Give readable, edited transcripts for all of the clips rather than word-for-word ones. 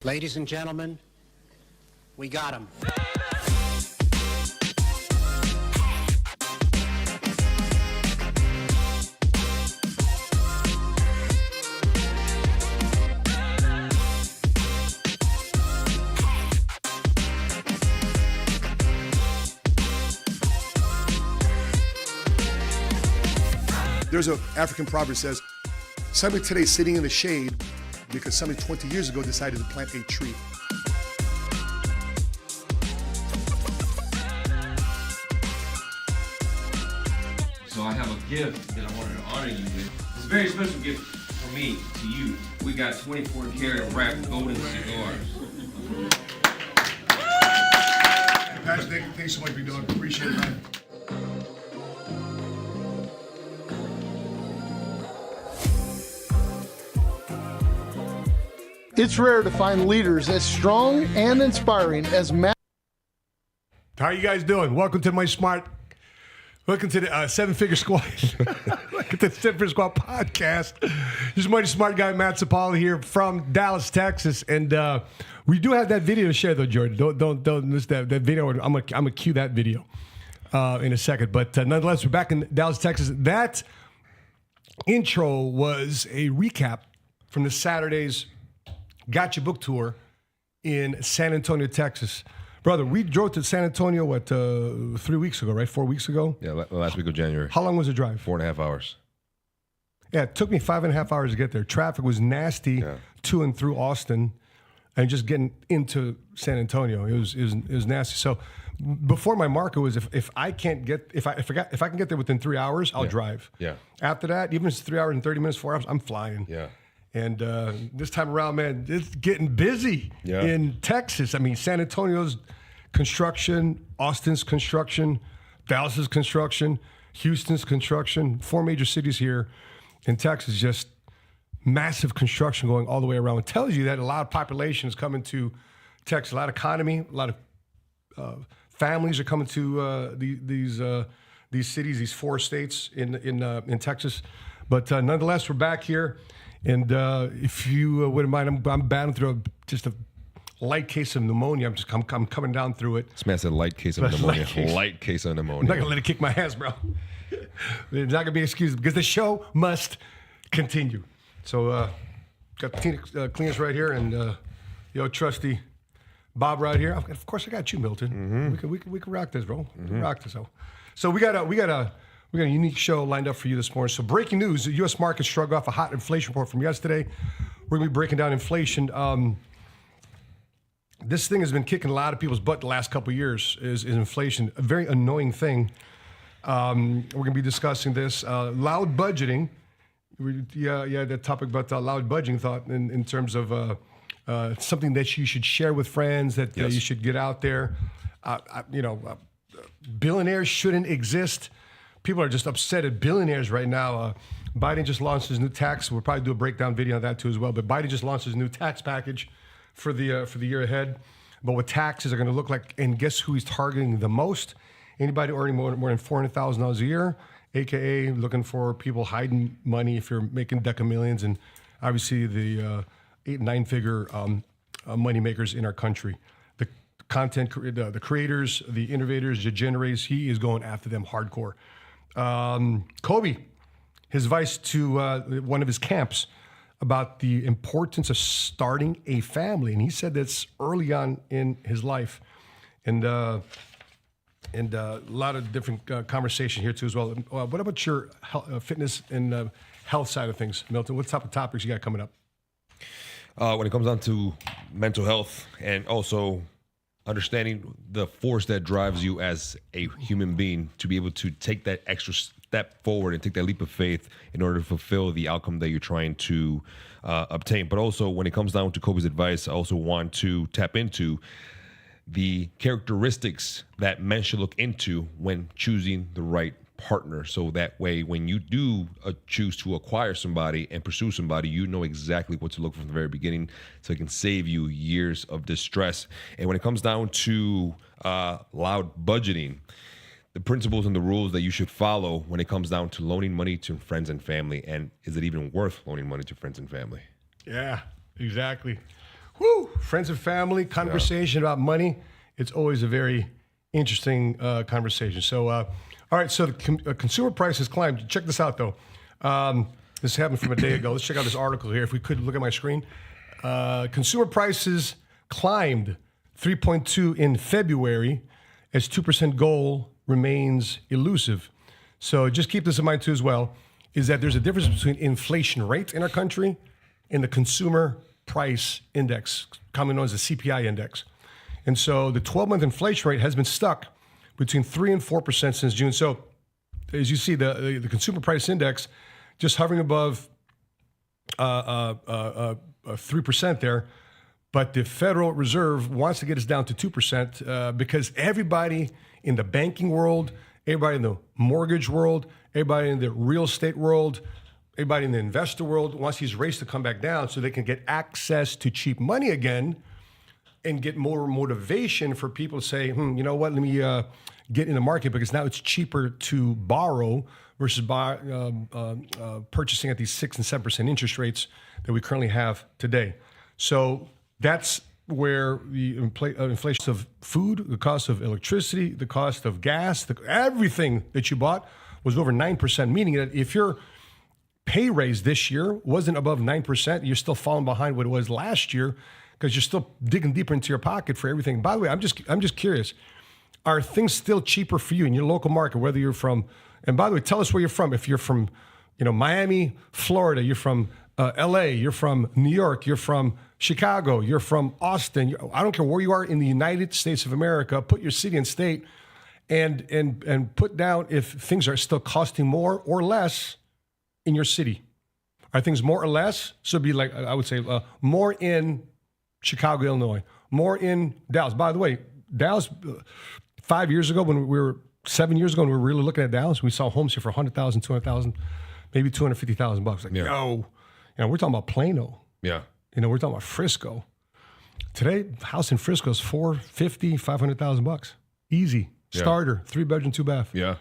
Ladies and gentlemen, we got him. There's an African proverb that says, somebody today is sitting in the shade because somebody 20 years ago decided to plant a tree. So I have a gift that I wanted to honor you with. It's a very special gift from me to you. We got 24 karat wrapped golden cigars. Patrick, thanks so much for doing it. Appreciate it, man. It's rare to find leaders as strong and inspiring as Matt. How you guys doing? Welcome to the Seven Figure Squad. Welcome to the Seven Figure Squad podcast. This is mighty smart guy Matt Sapaula here from Dallas, Texas, and we do have that video to share though, Jordan. Don't miss that video. I'm gonna cue that video in a second. But nonetheless, we're back in Dallas, Texas. That intro was a recap from the Saturday's Gotcha Book Tour in San Antonio, Texas. Brother, we drove to San Antonio, 3 weeks ago, right? 4 weeks ago? Yeah, last week of January. How long was the drive? 4.5 hours. Yeah, it took me 5.5 hours to get there. Traffic was nasty to and through Austin and just getting into San Antonio. It was nasty. So before my marker was if I can get there within 3 hours, I'll drive. Yeah. After that, even if it's 3 hours and 30 minutes, 4 hours, I'm flying. Yeah. And this time around, man, it's getting busy in Texas. I mean, San Antonio's construction, Austin's construction, Dallas's construction, Houston's construction, 4 major cities here in Texas, just massive construction going all the way around. It tells you that a lot of population is coming to Texas, a lot of economy, a lot of families are coming to these cities, these 4 states in Texas. But nonetheless, we're back here. And if you wouldn't mind, I'm battling through just a light case of pneumonia. I'm coming down through it. This man said light case of pneumonia. Light case of pneumonia. I'm not gonna let it kick my ass, bro. There's not gonna be excuses because the show must continue. So got the cleaners right here, and yo, trusty Bob right here. Of course, I got you, Milton. We can rock this, bro. We can rock this. So we got a unique show lined up for you this morning. So breaking news, the U.S. markets shrugged off a hot inflation report from yesterday. We're going to be breaking down inflation. This thing has been kicking a lot of people's butt the last couple of years, is inflation. A very annoying thing. We're going to be discussing this. Loud budgeting. That topic about loud budgeting thought in terms of something that you should share with friends, that you should get out there. Billionaires shouldn't exist. People are just upset at billionaires right now. Biden just launched his new tax. We'll probably do a breakdown video on that too as well. But Biden just launched his new tax package for the year ahead. But what taxes are going to look like, and guess who he's targeting the most? Anybody earning more than $400,000 a year, AKA looking for people hiding money if you're making deca millions, and obviously the 8- and 9-figure money makers in our country. The content, the creators, the innovators, the generators, he is going after them hardcore. Kobe, his advice to one of his camps about the importance of starting a family. And he said that's early on in his life. And a lot of different conversation here too as well. What about your fitness and health side of things, Milton? What type of topics you got coming up? When it comes down to mental health and also understanding the force that drives you as a human being to be able to take that extra step forward and take that leap of faith in order to fulfill the outcome that you're trying to obtain. But also when it comes down to Kobe's advice, I also want to tap into the characteristics that men should look into when choosing the right partner. So that way, when you do choose to acquire somebody and pursue somebody, you know exactly what to look for from the very beginning, so it can save you years of distress. And when it comes down to loud budgeting, the principles and the rules that you should follow when it comes down to loaning money to friends and family, and is it even worth loaning money to friends and family? Yeah, exactly. Woo! Friends and family, conversation about money. It's always a very interesting conversation. So, all right, so the consumer prices climbed. Check this out, though. This happened from a day ago. Let's check out this article here. If we could look at my screen. Consumer prices climbed 3.2 in February as 2% goal remains elusive. So just keep this in mind, too, as well, is that there's a difference between inflation rate in our country and the consumer price index, commonly known as the CPI index. And so the 12-month inflation rate has been stuck between 3 and 4% since June. So as you see, the consumer price index just hovering above 3% there. But the Federal Reserve wants to get us down to 2% because everybody in the banking world, everybody in the mortgage world, everybody in the real estate world, everybody in the investor world wants these rates to come back down so they can get access to cheap money again and get more motivation for people to say, you know what, let me get in the market because now it's cheaper to borrow versus purchasing at these 6 and 7% interest rates that we currently have today. So that's where the inflation of food, the cost of electricity, the cost of gas, everything that you bought was over 9%, meaning that if your pay raise this year wasn't above 9%, you're still falling behind what it was last year because you're still digging deeper into your pocket for everything. By the way, I'm just curious, are things still cheaper for you in your local market, whether you're from, and by the way, tell us where you're from. If you're from, Miami, Florida, you're from LA, you're from New York, you're from Chicago, you're from Austin. I don't care where you are in the United States of America, put your city and state and put down if things are still costing more or less in your city. Are things more or less? So it'd be like, I would say more in Chicago, Illinois, more in Dallas. By the way, Dallas, 5 years ago, 7 years ago, when we were really looking at Dallas, we saw homes here for $100,000, $200,000, maybe $250,000. Like, no, we're talking about Plano. Yeah. We're talking about Frisco. Today, house in Frisco is $450,000, $500,000. Easy. Yeah. Starter, 3-bedroom, 2-bath. Yeah.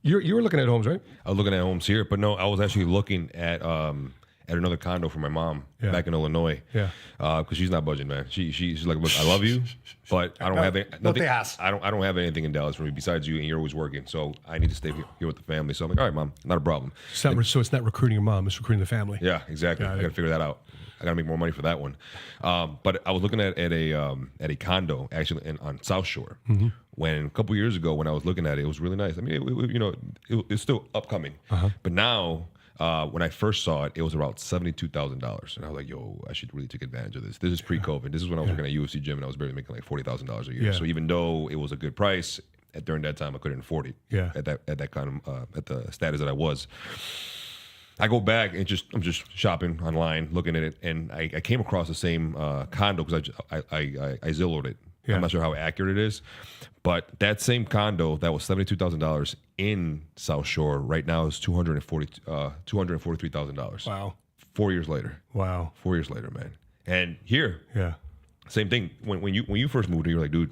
You were looking at homes, right? I was looking at homes here, but no, I was actually looking at another condo for my mom back in Illinois. Yeah. Because she's not budging, man. She's like, look, I love you, but I don't have nothing. I don't have anything in Dallas for me besides you, and you're always working, so I need to stay here with the family. So I'm like, all right, Mom, not a problem. So it's not recruiting your mom; it's recruiting the family. Yeah, exactly. I got to figure that out. I got to make more money for that one. But I was looking at a condo actually on South Shore. Mm-hmm. When a couple years ago, when I was looking at it, it was really nice. I mean, it's still upcoming. But now, when I first saw it, it was about $72,000, and I was like, "Yo, I should really take advantage of this." This is pre-COVID. This is when I was working at UFC gym, and I was barely making like $40,000 a year. Yeah. So even though it was a good price during that time, I couldn't afford it. Yeah. At that kind of at the status that I was. I go back and I'm just shopping online, looking at it, and I came across the same condo because I Zillowed it. Yeah. I'm not sure how accurate it is, but that same condo that was $72,000 in South Shore right now is $243,000. Wow. 4 years later. Wow. 4 years later, man. And here, same thing. When you first moved here, you're like, dude,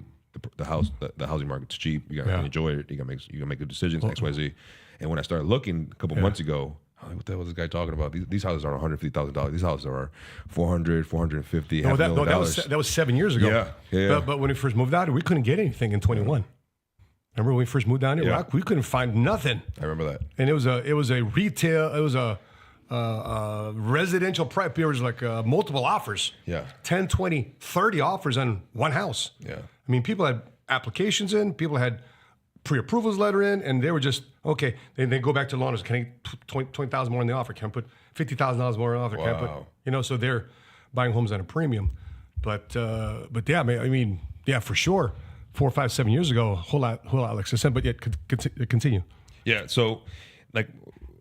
the housing market's cheap. You gotta enjoy it. You gotta make good decisions. XYZ. And when I started looking a couple months ago, I'm like, what the hell is this guy talking about? These houses are $150,000. These houses are $400,000, $450,000. That was 7 years ago. Yeah. But when we first moved out here, we couldn't get anything in 21. Remember when we first moved down here? Yeah. We couldn't find nothing. I remember that. And it was a retail. It was a residential prep. There was like multiple offers. Yeah. 10, 20, 30 offers on one house. Yeah. I mean, people had applications in. People had pre-approvals letter in, and they were just, okay, they go back to the loaners. Can I put $20,000 more in the offer? Can I put $50,000 more in the offer? Can I put, so they're buying homes at a premium. But yeah, I mean, yeah, for sure. 4, 5, 7 years ago, a whole lot like I said, but yet continue. Yeah, so like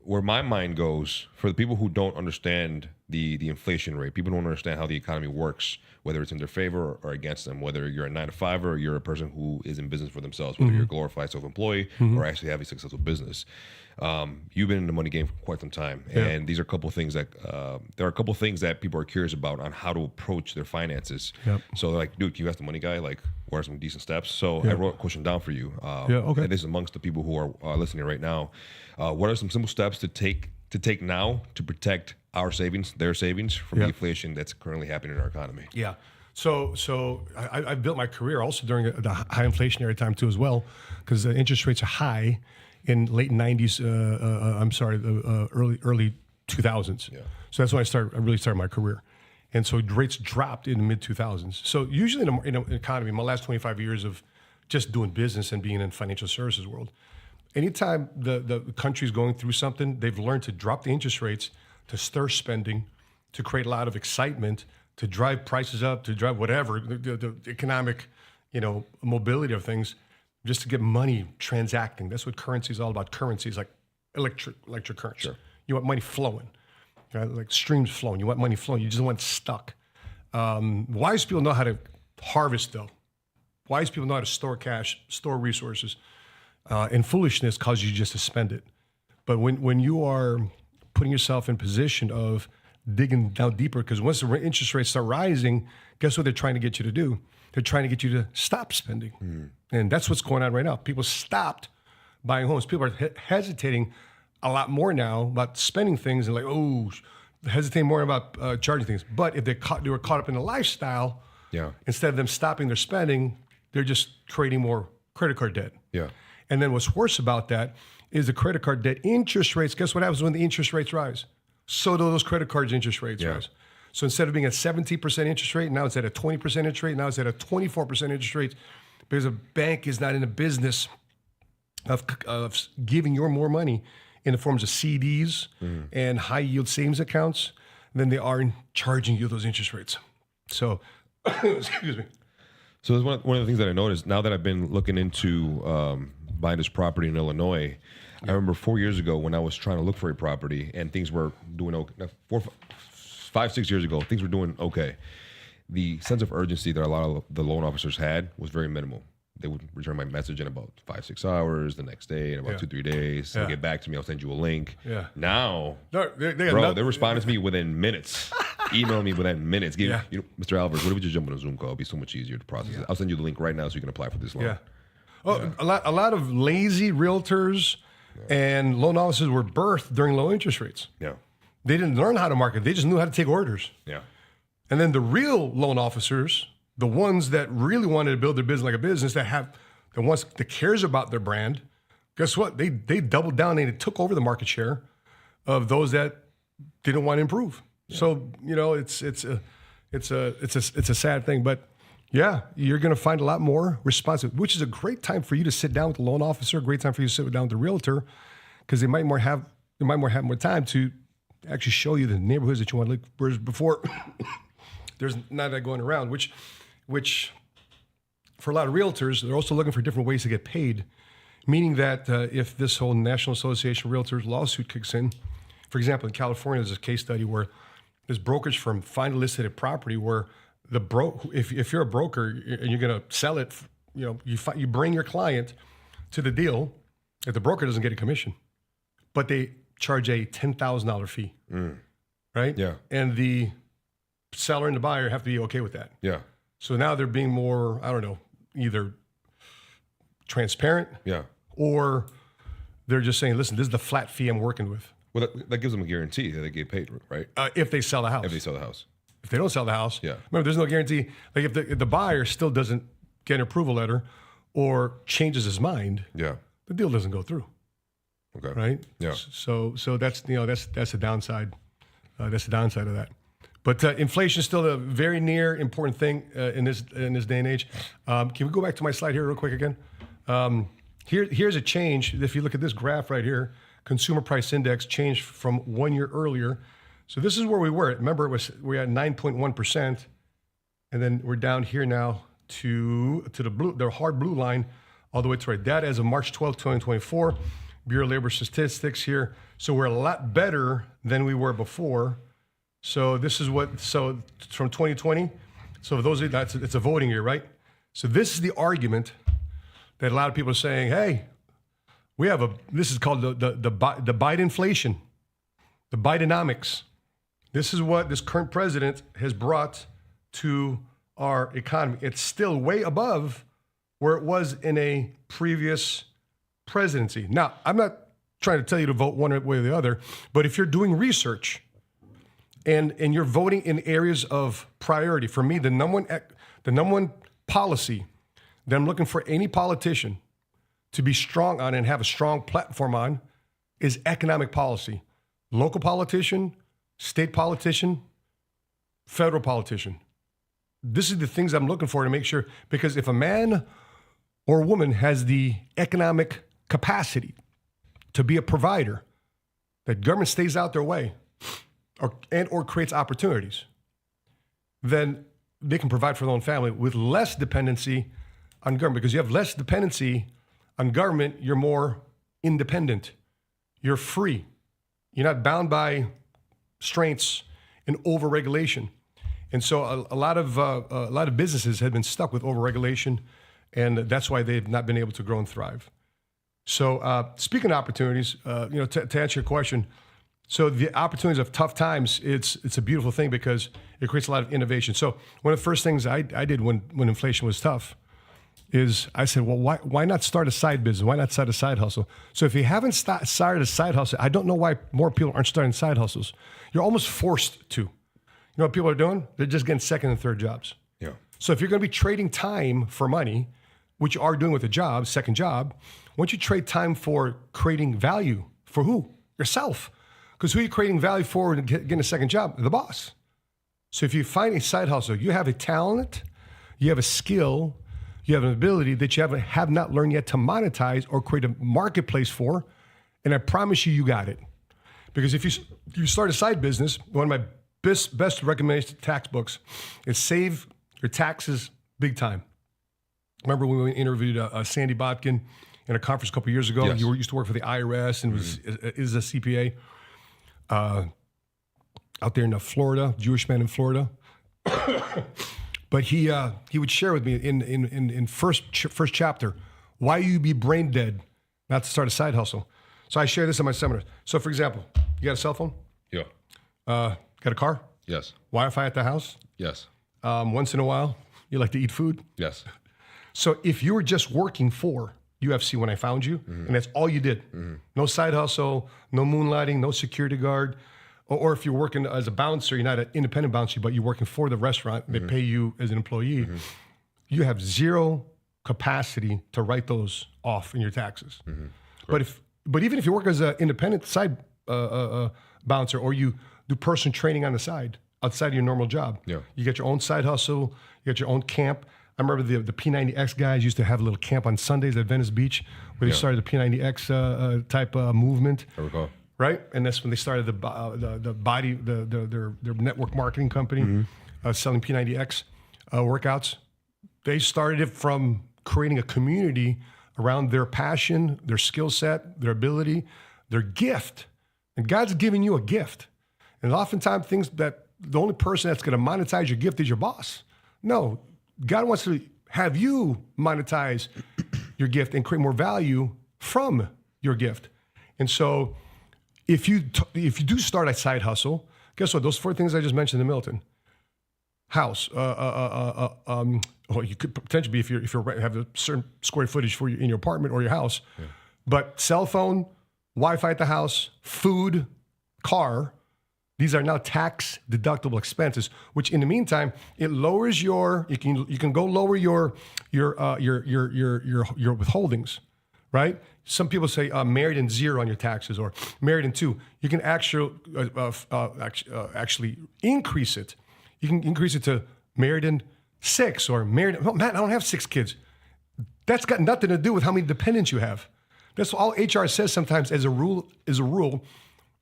where my mind goes, for the people who don't understand the inflation rate, people don't understand how the economy works, whether it's in their favor or against them, whether you're a 9-to-5 or you're a person who is in business for themselves, whether you're a glorified self-employee or actually have a successful business. You've been in the money game for quite some time, and these are a couple of things that there are a couple of things that people are curious about on how to approach their finances. Yep. So they're like, dude, can you ask the money guy, like, what are some decent steps? So I wrote a question down for you. Okay. And this is amongst the people who are listening right now. What are some simple steps to take now to protect our savings, their savings from the inflation that's currently happening in our economy. Yeah. So I built my career also during the high inflationary time too as well, because the interest rates are high in late 90s. Early 2000s. Yeah. So that's when I really started my career. And so rates dropped in the mid 2000s. So usually in an economy, my last 25 years of just doing business and being in financial services world, anytime the country's going through something, they've learned to drop the interest rates, to stir spending, to create a lot of excitement, to drive prices up, to drive whatever, the economic, mobility of things, just to get money transacting. That's what currency is all about. Currency is like electric currents. Sure. You want money flowing, right? Like streams flowing. You want money flowing. You just want it stuck. Wise people know how to harvest, though. Wise people know how to store cash, store resources. And foolishness causes you just to spend it. But when you are putting yourself in position of digging down deeper, because once the interest rates start rising, guess what they're trying to get you to do? They're trying to get you to stop spending. And that's what's going on right now. People stopped buying homes. People are hesitating a lot more now about spending things and hesitating more about charging things. But if they were caught up in the lifestyle, instead of them stopping their spending, they're just creating more credit card debt. Yeah. And then what's worse about that is the credit card debt interest rates. Guess what happens when the interest rates rise? So do those credit cards interest rates rise. So instead of being at 17% interest rate, now it's at a 20% interest rate. Now it's at a 24% interest rate because a bank is not in the business of giving you more money in the forms of CDs and high yield savings accounts than they are in charging you those interest rates. So, excuse me. So one of the things that I noticed now that I've been looking into buying this property in Illinois, I remember 4 years ago when I was trying to look for a property and things were doing okay. 5-6 years ago, things were doing okay. The sense of urgency that a lot of the loan officers had was very minimal. They would return my message in about 5-6 hours, the next day in about 2-3 days. They'll get back to me. I'll send you a link. Yeah. Now, They're responding to me within minutes. Email me within minutes. Mr. Alvarez, what if we just jump on a Zoom call? It'll be so much easier to process it. I'll send you the link right now so you can apply for this loan. Yeah. A lot of lazy realtors and loan officers were birthed during low interest rates. Yeah. They didn't learn how to market. They just knew how to take orders. Yeah. And then the real loan officers, the ones that really wanted to build their business like a business, the ones that cares about their brand, guess what? They doubled down and they took over the market share of those that didn't want to improve. Yeah. So it's a sad thing, but yeah, you're going to find a lot more responsive, which is a great time for you to sit down with the loan officer, a great time for you to sit down with the realtor, because they might have more time to actually show you the neighborhoods that you want to live. Whereas before, there's none of that going around, which for a lot of realtors, they're also looking for different ways to get paid, meaning that if this whole National Association of Realtors lawsuit kicks in, for example, in California, there's a case study where this brokerage firm finally listed a property where if you're a broker and you're going to sell it, you bring your client to the deal, if the broker doesn't get a commission, but they charge a $10,000 fee, right? Yeah. And the seller and the buyer have to be okay with that. Yeah. So now they're being more, either transparent, or they're just saying, listen, this is the flat fee I'm working with. Well, that gives them a guarantee that they get paid, right? If they sell the house. If they sell the house. If they don't sell the house, remember, there's no guarantee. Like if the buyer still doesn't get an approval letter or changes his mind, the deal doesn't go through. Okay. Right. Yeah. So that's the downside. That's the downside of that. But inflation is still a very near important thing in this day and age. Can we go back to my slide here real quick again? Here's a change. If you look at this graph right here, consumer price index changed from 1 year earlier. So this is where we were. Remember, we had 9.1%, and then we're down here now to the hard blue line, all the way to right. That as of March 12, 2024, Bureau of Labor Statistics here. So we're a lot better than we were before. So this is so from 2020. So for those of you, it's a voting year, right? So this is the argument that a lot of people are saying, hey, this is called the Bideninflation, the Bidenomics. This is what this current president has brought to our economy. It's still way above where it was in a previous presidency. Now, I'm not trying to tell you to vote one way or the other, but if you're doing research and you're voting in areas of priority. For me, the number one policy that I'm looking for any politician to be strong on and have a strong platform on is economic policy. Local politician, state politician, federal politician. This is the things I'm looking for to make sure, because if a man or a woman has the economic capacity to be a provider, that government stays out their way or creates opportunities, then they can provide for their own family with less dependency on government. Because you have less dependency on government, you're more independent. You're free. You're not bound by restraints and overregulation. And so a lot of businesses have been stuck with overregulation, and that's why they've not been able to grow and thrive. So speaking of opportunities, to answer your question, so the opportunities of tough times, it's a beautiful thing because it creates a lot of innovation. So one of the first things I did when inflation was tough is I said, well, why not start a side business? Why not start a side hustle? So if you haven't started a side hustle, I don't know why more people aren't starting side hustles. You're almost forced to. You know what people are doing? They're just getting second and third jobs. Yeah. So if you're going to be trading time for money, which you are doing with a job, second job, why don't you trade time for creating value for who? Yourself. Because who are you creating value for and getting a second job? The boss. So if you find a side hustle, you have a talent, you have a skill, you have an ability that you have not learned yet to monetize or create a marketplace for, and I promise you, you got it. Because if you start a side business, one of my best recommended tax books is Save Your Taxes Big Time. Remember when we interviewed Sandy Botkin in a conference a couple of years ago? Yes. You used to work for the IRS and is a CPA out there in Florida, Jewish man in Florida. But he would share with me in first chapter why you be brain dead not to start a side hustle. So I share this in my seminars. So for example, you got a cell phone? Yeah. Got a car? Yes. Wi-Fi at the house? Yes. Once in a while, you like to eat food? Yes. So if you were just working for UFC when I found you, and that's all you did, no side hustle, no moonlighting, no security guard, or if you're working as a bouncer, you're not an independent bouncer, but you're working for the restaurant, they pay you as an employee, you have zero capacity to write those off in your taxes. But even if you work as an independent side bouncer, or you do personal training on the side, outside of your normal job, you get your own side hustle, you get your own camp. I remember the P90X guys used to have a little camp on Sundays at Venice Beach where they started the P90X type movement. I recall. Right? And that's when they started their network marketing company selling P90X workouts. They started it from creating a community around their passion, their skill set, their ability, their gift. And God's giving you a gift. And oftentimes things that the only person that's going to monetize your gift is your boss. No, God wants to have you monetize your gift and create more value from your gift. And so if you do start a side hustle, guess what? Those 4 things I just mentioned in Milton. House, well, you could potentially be if you have a certain square footage for in your apartment or your house, but cell phone, Wi-Fi at the house, food, car. These are now tax deductible expenses, which in the meantime, it lowers you can go lower your withholdings, right? Some people say married in 0 on your taxes or married in 2. You can actually increase it. You can increase it to married in 6 or married. Oh, Matt, I don't have 6 kids. That's got nothing to do with how many dependents you have. That's all HR says sometimes as a rule.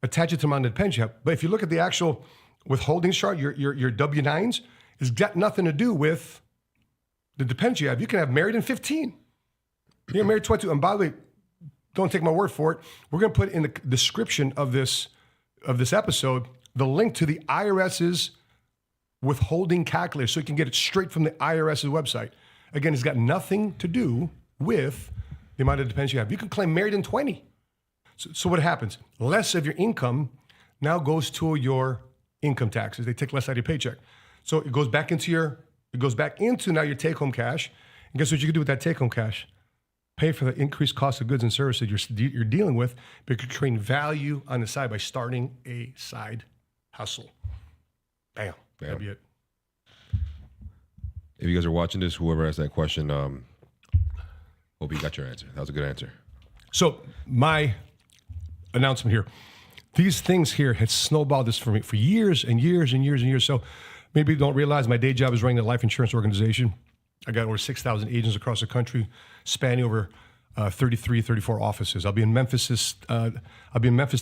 Attach it to the amount of dependents you have. But if you look at the actual withholding chart, your W-9s, it's got nothing to do with the dependents you have. You can have married in 15. You're married 22. And by the way, don't take my word for it. We're going to put in the description of this episode the link to the IRS's withholding calculator so you can get it straight from the IRS's website. Again, it's got nothing to do with the amount of dependents you have. You can claim married in 20. So what happens? Less of your income now goes to your income taxes. They take less out of your paycheck. So it goes back into now your take-home cash. And guess what you can do with that take-home cash? Pay for the increased cost of goods and services you're dealing with, but you're creating value on the side by starting a side hustle. Damn. That'd be it. If you guys are watching this, whoever asked that question, hope you got your answer. That was a good answer. So my announcement here, these things here had snowballed this for me for years and years and years and years. So maybe you don't realize my day job is running a life insurance organization. I got over 6,000 agents across the country, spanning over 34 offices. I'll be in Memphis,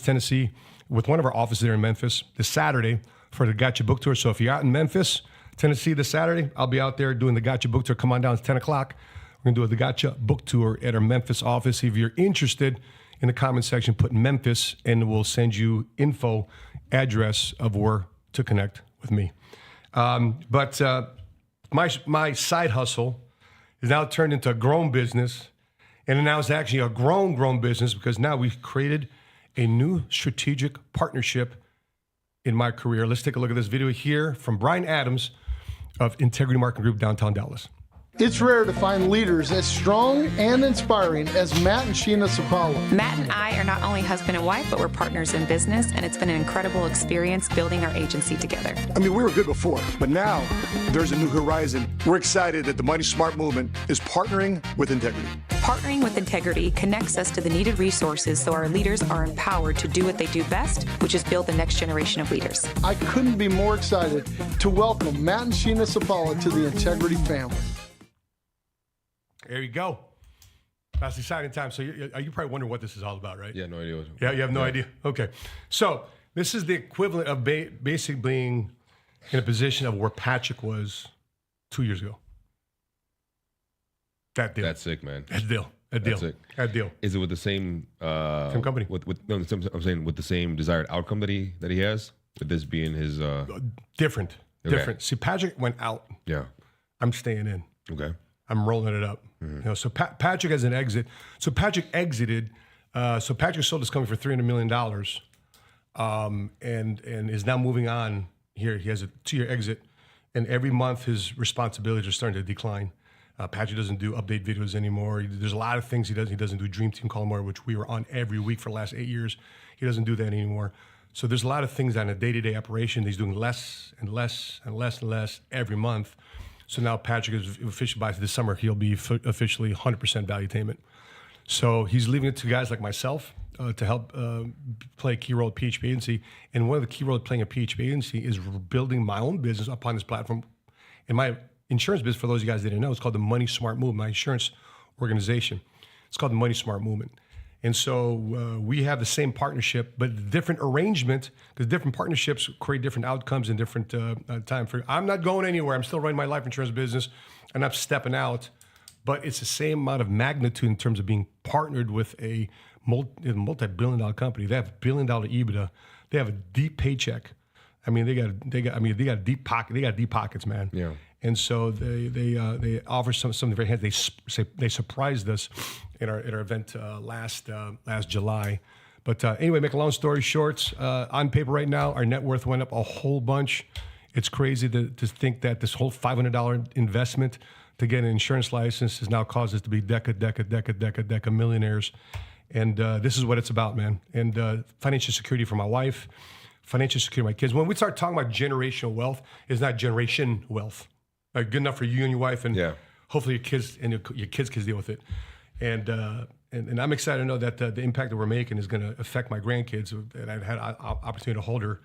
Tennessee, with one of our offices there in Memphis this Saturday for the Gotcha Book Tour. So if you're out in Memphis, Tennessee this Saturday, I'll be out there doing the Gotcha Book Tour. Come on down, it's 10 o'clock. We're going to do the Gotcha Book Tour at our Memphis office. If you're interested, in the comment section, put Memphis, and we'll send you info, address of where to connect with me. But my side hustle is now turned into a grown business, and now it's actually a grown business because now we've created a new strategic partnership in my career. Let's take a look at this video here from Brian Adams of Integrity Marketing Group, downtown Dallas. It's rare to find leaders as strong and inspiring as Matt and Sheena Sapaula. Matt and I are not only husband and wife, but we're partners in business, and it's been an incredible experience building our agency together. I mean, we were good before, but now there's a new horizon. We're excited that the Money Smart movement is partnering with Integrity. Partnering with Integrity connects us to the needed resources so our leaders are empowered to do what they do best, which is build the next generation of leaders. I couldn't be more excited to welcome Matt and Sheena Sapaula to the Integrity family. There you go. That's exciting time. So you probably wondering what this is all about, right? Yeah, no idea. Yeah, you have no idea. Okay. So this is the equivalent of basically being in a position of where Patrick was 2 years ago. That deal. That's sick, man. That deal. That deal. That's sick. That deal. Is it with the same company? No, I'm saying with the same desired outcome that he has. With this being his different. Okay. Different. See, Patrick went out. Yeah. I'm staying in. Okay. I'm rolling it up. Mm-hmm. You know, so Patrick has an exit. So Patrick exited. So Patrick sold his company for $300 million, and is now moving on. Here he has a 2-year exit, and every month his responsibilities are starting to decline. Patrick doesn't do update videos anymore. There's a lot of things he doesn't. He doesn't do Dream Team Call more, which we were on every week for the last 8 years. He doesn't do that anymore. So there's a lot of things on a day-to-day operation. He's doing less and less and less and less every month. So now Patrick is officially, by this summer, he'll be officially 100% valuetainment. So he's leaving it to guys like myself to help play a key role at PHP agency. And one of the key roles playing a PHP agency is building my own business upon this platform. And my insurance business, for those of you guys that didn't know, it's called the Money Smart Movement, my insurance organization. It's called the Money Smart Movement. And so we have the same partnership, but different arrangement, because different partnerships create different outcomes in different time. I'm not going anywhere. I'm still running my life insurance business, and I'm stepping out. But it's the same amount of magnitude in terms of being partnered with a multi-billion-dollar company. They have billion-dollar EBITDA. They have a deep paycheck. I mean, they got deep pocket. They got deep pockets, man. Yeah. And so they offer something very handy. They surprised us at our event last July. But anyway, make a long story short, on paper right now, our net worth went up a whole bunch. It's crazy to think that this whole $500 investment to get an insurance license has now caused us to be deca millionaires. And this is what it's about, man. And financial security for my wife, financial security for my kids. When we start talking about generational wealth, it's not generation wealth. Good enough for you and your wife, and hopefully your kids and your kids can deal with it. And I'm excited to know that the impact that we're making is going to affect my grandkids. And I had an opportunity to hold her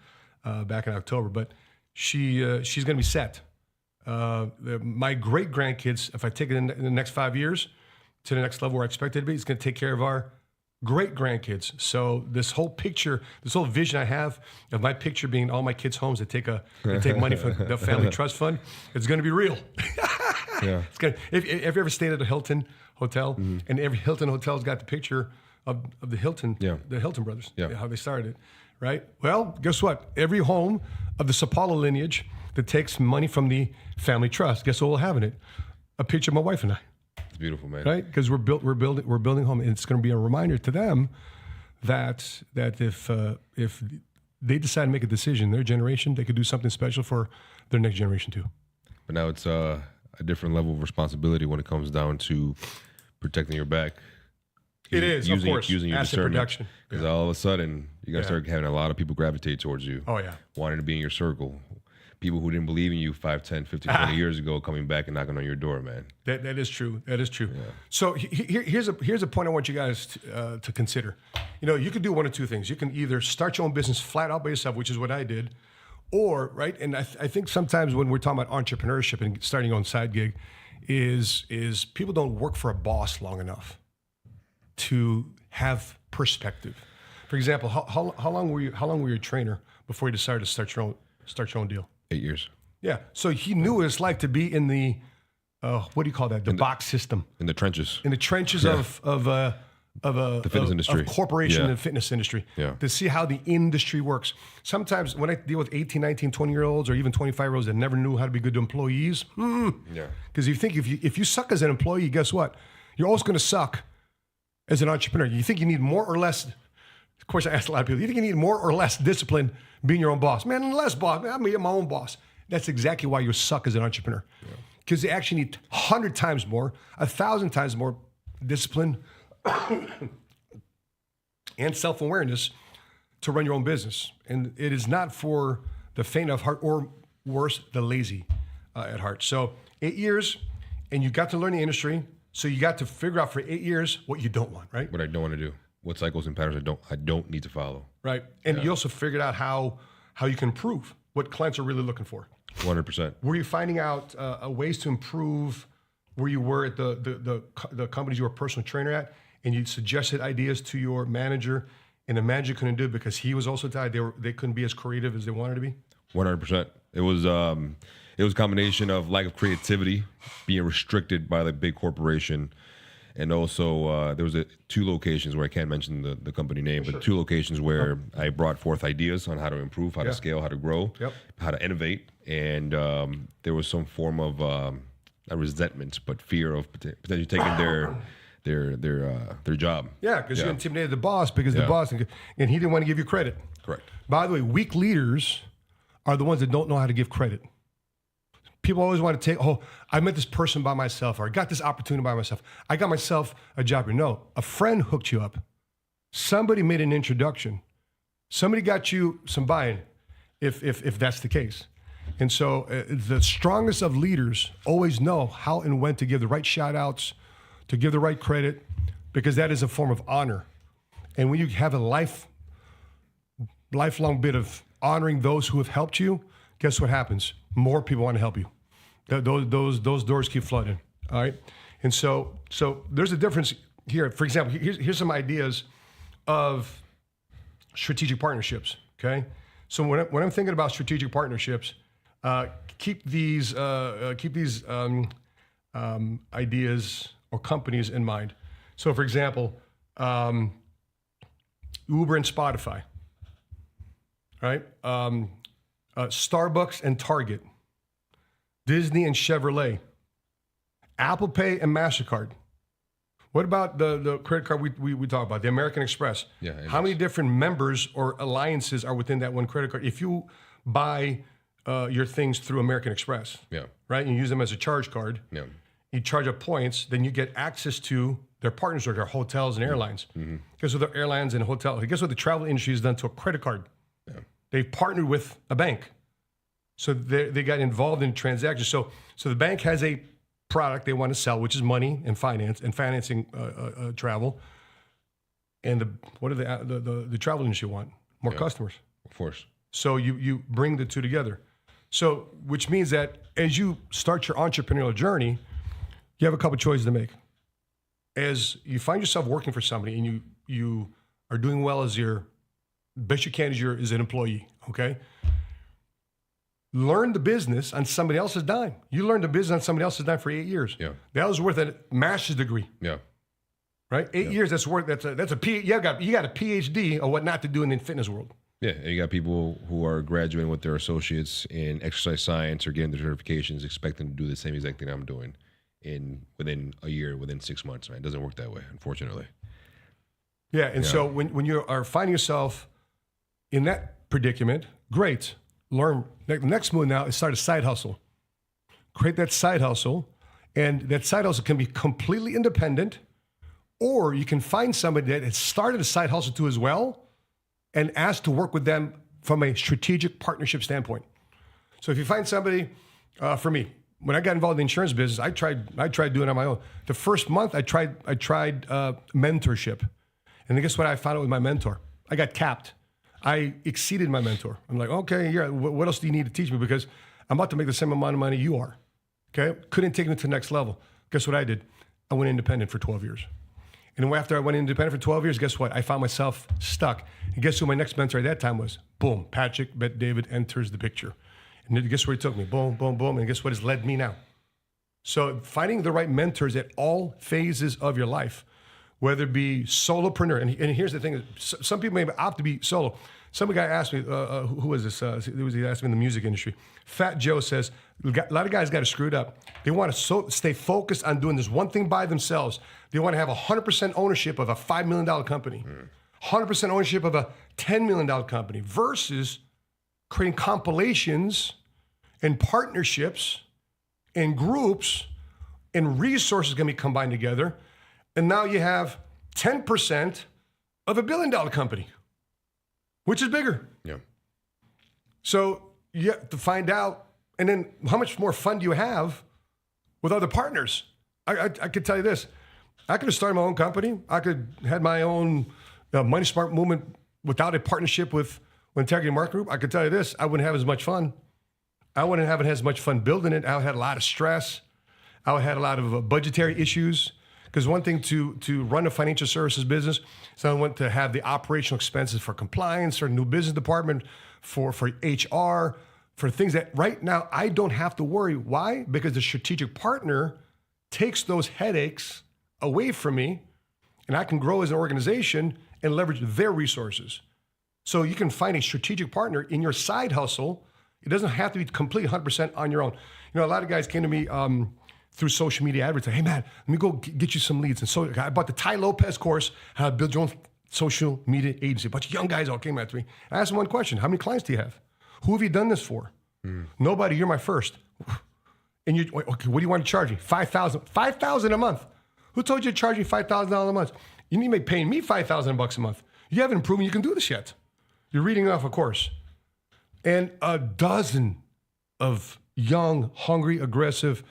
back in October, but she's going to be set. My great grandkids, if I take it in the next 5 years to the next level where I expect it to be, it's going to take care of our great grandkids. So this whole picture, this whole vision I have of my picture being all my kids' homes that take money from the family trust fund, it's going to be real. Yeah. It's gonna, if you ever stayed at a Hilton hotel, and every Hilton hotel's got the picture of the Hilton, the Hilton brothers, how they started it, right? Well, guess what? Every home of the Sapaula lineage that takes money from the family trust, guess what we'll have in it? A picture of my wife and I. It's beautiful, man. Right? Because we're building home, and it's going to be a reminder to them that if they decide to make a decision, their generation, they could do something special for their next generation too. But now it's a different level of responsibility when it comes down to protecting your back. It is, of course, using your asset discernment. protection. Because all of a sudden, you're going to start having a lot of people gravitate towards you. Oh, yeah. Wanting to be in your circle. people who didn't believe in you 5, 10, 15, 20 years ago coming back and knocking on your door, man. That is true. That is true. So here's a point I want you guys to consider. You know, you can do one of two things. You can either start your own business flat out by yourself, which is what I did, or right. And I think sometimes when we're talking about entrepreneurship and starting your own side gig, is people don't work for a boss long enough to have perspective. For example, how long were you a trainer before you decided to start your own deal? 8 years. Yeah. So he knew what it's like to be in the what do you call that? The box system. In the trenches. In the trenches of the fitness industry. Of corporation and fitness industry. Yeah. To see how the industry works. Sometimes when I deal with 18, 19, 20-year-olds or even 25-year-olds that never knew how to be good employees. Yeah. Because you think if you suck as an employee, guess what? You're always going to suck as an entrepreneur. You think you need more or less. Of course, I asked a lot of people, you think you need more or less discipline being your own boss? Man, less boss. Man, I'm my own boss. That's exactly why you suck as an entrepreneur. Because you actually need 100 times more, 1,000 times more discipline and self-awareness to run your own business. And it is not for the faint of heart, or worse, the lazy at heart. So 8 years, and you got to learn the industry. So you got to figure out for 8 years what you don't want, right? What I don't want to do. What cycles and patterns I don't need to follow. Right. And you also figured out how you can improve what clients are really looking for. 100%. Were you finding out ways to improve where you were at the companies you were a personal trainer at, and you suggested ideas to your manager, and the manager couldn't do it because he was also tired. They couldn't be as creative as they wanted to be? 100%. It was a combination of lack of creativity, being restricted by the big corporation. And also, there was 2 locations where I can't mention the company name, but 2 locations where I brought forth ideas on how to improve, how to scale, how to grow, how to innovate. And there was some form of not resentment, but fear of potentially taking their job. Yeah, because you intimidated the boss because the boss, and he didn't want to give you credit. Correct. By the way, weak leaders are the ones that don't know how to give credit. People always want to take, I met this person by myself, or I got this opportunity by myself. I got myself a job here. No, a friend hooked you up. Somebody made an introduction. Somebody got you some buy-in, if that's the case. And so the strongest of leaders always know how and when to give the right shout outs, to give the right credit, because that is a form of honor. And when you have a lifelong bit of honoring those who have helped you, guess what happens? More people want to help you. Those doors keep flooding. All right. And so there's a difference here. For example, here's some ideas of strategic partnerships. Okay. So when I'm thinking about strategic partnerships, keep these ideas or companies in mind. So for example, Uber and Spotify, right? Starbucks and Target, Disney and Chevrolet, Apple Pay and MasterCard. What about the credit card we talk about, the American Express? Yeah. How many different members or alliances are within that one credit card? If you buy your things through American Express, right, and you use them as a charge card, you charge up points, then you get access to their partners or their hotels and airlines. Guess what the airlines and hotels, guess what the travel industry has done to a credit card? They've partnered with a bank. So they got involved in transactions. So the bank has a product they want to sell, which is money and finance and financing travel. And what do the travel industry want? More customers. Of course. So you bring the two together. So which means that as you start your entrepreneurial journey, you have a couple choices to make. As you find yourself working for somebody and you are doing well as your best you can as an employee, okay? Learn the business on somebody else's dime. You learned the business on somebody else's dime for 8 years. Yeah. That was worth a master's degree. Yeah. Right? 8 years, that's a you got a PhD of what not to do in the fitness world. Yeah, and you got people who are graduating with their associates in exercise science or getting their certifications, expecting to do the same exact thing I'm doing within a year, within 6 months. Man, it doesn't work that way, unfortunately. Yeah, and so when you are finding yourself in that predicament, great. Learn. The next move now is start a side hustle. Create that side hustle, and that side hustle can be completely independent, or you can find somebody that has started a side hustle too as well, and ask to work with them from a strategic partnership standpoint. So if you find somebody, for me, when I got involved in the insurance business, I tried doing it on my own. The first month I tried mentorship. And then guess what I found out with my mentor? I got capped. I exceeded my mentor. I'm like, okay, yeah, what else do you need to teach me? Because I'm about to make the same amount of money you are. Okay? Couldn't take me to the next level. Guess what I did? I went independent for 12 years. And after I went independent for 12 years, guess what? I found myself stuck. And guess who my next mentor at that time was? Boom, Patrick Bet David enters the picture. And then guess where he took me? Boom, boom, boom. And guess what has led me now? So finding the right mentors at all phases of your life, whether it be solopreneur, and here's the thing, some people may opt to be solo. Some guy asked me, who was this? He asked me in the music industry. Fat Joe says, a lot of guys got it screwed up. They want to stay focused on doing this one thing by themselves. They want to have 100% ownership of a $5 million company, 100% ownership of a $10 million company versus creating compilations and partnerships and groups and resources going to be combined together. And now you have 10% of $1 billion company, which is bigger. Yeah. So you have to find out, and then how much more fun do you have with other partners? I could tell you this. I could have started my own company. I could have had my own Money Smart movement without a partnership with Integrity Market Group. I could tell you this. I wouldn't have as much fun. I wouldn't have as much fun building it. I would have had a lot of stress. I would have had a lot of budgetary issues. Because one thing to run a financial services business, so I want to have the operational expenses for compliance, or new business department, for HR, for things that right now I don't have to worry. Why? Because the strategic partner takes those headaches away from me, and I can grow as an organization and leverage their resources. So you can find a strategic partner in your side hustle. It doesn't have to be completely 100% on your own. You know, a lot of guys came to me through social media advertising. Hey man, let me go get you some leads. And so I bought the Ty Lopez course, how to build your own social media agency. A bunch of young guys all came after me. I asked them one question: how many clients do you have? Who have you done this for? Nobody. You're my first. And you, okay, what do you want to charge me? $5,000. $5,000 a month. Who told you to charge me $5,000 a month? You need to be paying me $5,000 a month. You haven't proven you can do this yet. You're reading off a course. And a dozen of young, hungry, aggressive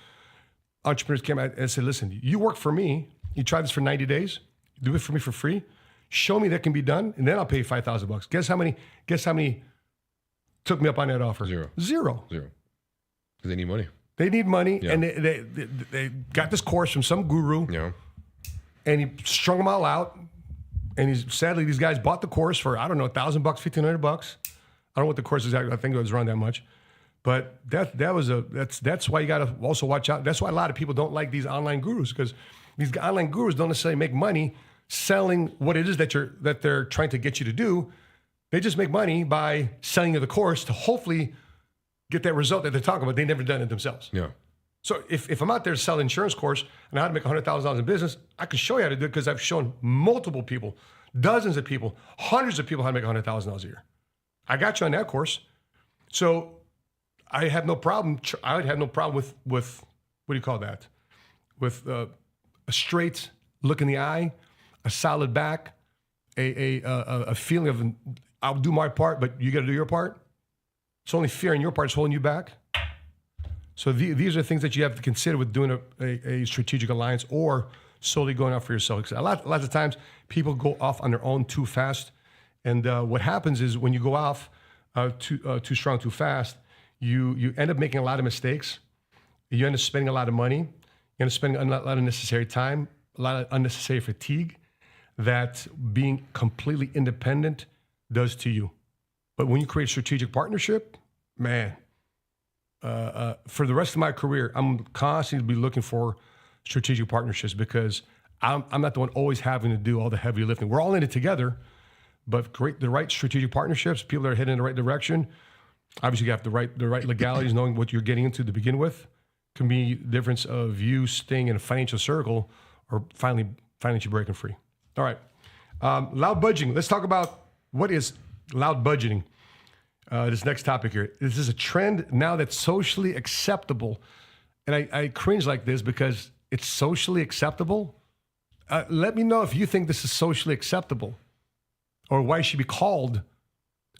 entrepreneurs came out and said, listen, you work for me. You try this for 90 days. You do it for me for free. Show me that can be done, and then I'll pay you $5,000. Guess how many took me up on that offer? Zero. Because they need money. They need money, Yeah. and they got this course from some guru, Yeah. and he strung them all out. And sadly, these guys bought the course for, I don't know, $1,000, $1,500. I don't know what the course is. I think it was around that much. But that's why you got to also watch out. That's why a lot of people don't like these online gurus, because these online gurus don't necessarily make money selling what it is that they're trying to get you to do. They just make money by selling you the course to hopefully get that result that they're talking about. They've never done it themselves. Yeah. So if I'm out there to sell an insurance course and how to make $100,000 in business, I can show you how to do it, because I've shown multiple people, dozens of people, hundreds of people how to make $100,000 a year. I got you on that course. So I have no problem. I would have no problem with what do you call that? With a straight look in the eye, a solid back, a feeling of I'll do my part, but you got to do your part. It's only fear on your part is holding you back. So these are things that you have to consider with doing a strategic alliance or solely going out for yourself. Because a lot of times people go off on their own too fast, and what happens is when you go off too strong, too fast, you end up making a lot of mistakes. You end up spending a lot of money. You end up spending a lot of unnecessary time, a lot of unnecessary fatigue that being completely independent does to you. But when you create a strategic partnership, man, for the rest of my career, I'm constantly looking for strategic partnerships, because I'm not the one always having to do all the heavy lifting. We're all in it together, but create the right strategic partnerships, people that are heading in the right direction. Obviously, you have the right legalities, knowing what you're getting into to begin with, can be the difference of you staying in a financial circle or finally financially breaking free. All right. Loud budgeting. Let's talk about what is loud budgeting. This next topic here. This is a trend now that's socially acceptable. And I cringe like this because it's socially acceptable. Let me know if you think this is socially acceptable, or why it should be called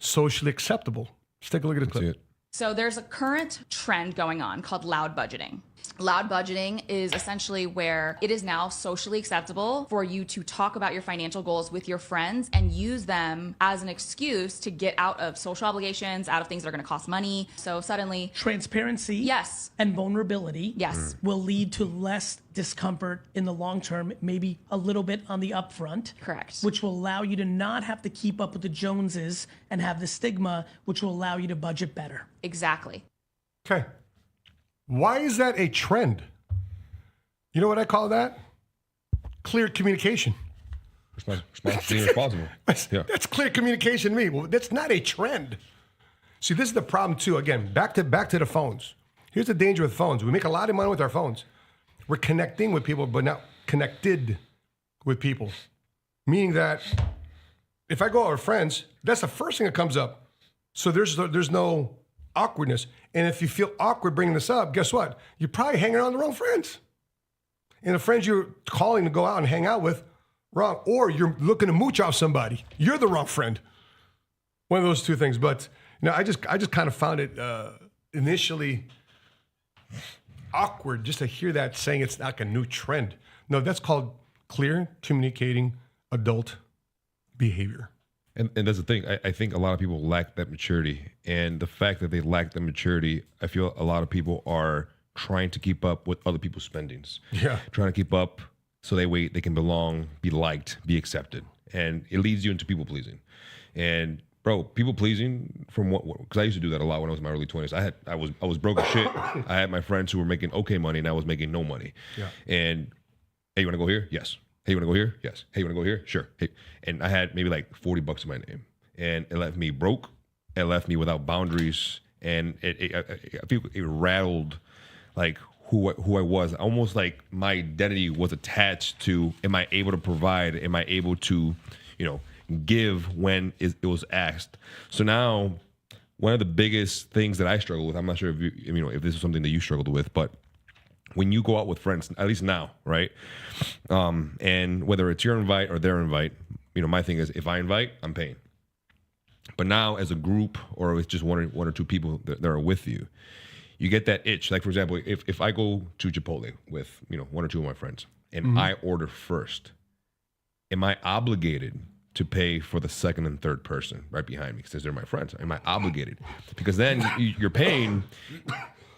socially acceptable. Let's take a look at the clip. So there's a current trend going on called loud budgeting. Loud budgeting is essentially where it is now socially acceptable for you to talk about your financial goals with your friends and use them as an excuse to get out of social obligations, out of things that are going to cost money. So suddenly, Transparency yes, and vulnerability yes, will lead to less discomfort in the long term, maybe a little bit on the upfront. Correct. Which will allow you to not have to keep up with the Joneses and have the stigma, which will allow you to budget better. exactly. Okay. Why is that a trend? You know what I call that? Clear communication. Being responsible. That's clear communication to me. Well, that's not a trend. See, this is the problem too. Again, back to the phones. Here's the danger with phones. We make a lot of money with our phones. We're connecting with people, but not connected with people. Meaning that if I go out with friends, that's the first thing that comes up. So there's no awkwardness. And if you feel awkward bringing this up, guess what? You're probably hanging around the wrong friends. And the friends you're calling to go out and hang out with, wrong. Or you're looking to mooch off somebody. You're the wrong friend. One of those two things. But I just kind of found it initially awkward just to hear that saying it's like a new trend. No, that's called clear, communicating, adult behavior. And that's the thing. I think a lot of people lack that maturity. And the fact that they lack that maturity, I feel a lot of people are trying to keep up with other people's spendings. Yeah. Trying to keep up so they can belong, be liked, be accepted. And it leads you into people pleasing. And bro, people pleasing from what, because I used to do that a lot when I was in my early 20s. I was broke as shit. I had my friends who were making okay money and I was making no money. Yeah. And hey, you want to go here? Yes. Hey, you want to go here? Yes. Hey, you want to go here? Sure. Hey. And I had maybe like $40 in my name. And it left me broke. It left me without boundaries. And I feel it rattled like who I was. Almost like my identity was attached to, am I able to provide? Am I able to, give when it was asked? So now, one of the biggest things that I struggle with, I'm not sure if this is something that you struggled with, but when you go out with friends, at least now, right? And whether it's your invite or their invite, my thing is if I invite, I'm paying. But now as a group or it's just one or two people that are with you, you get that itch. Like for example, if I go to Chipotle with, one or two of my friends and I order first, am I obligated to pay for the second and third person right behind me because they're my friends? Am I obligated? Because then you're paying.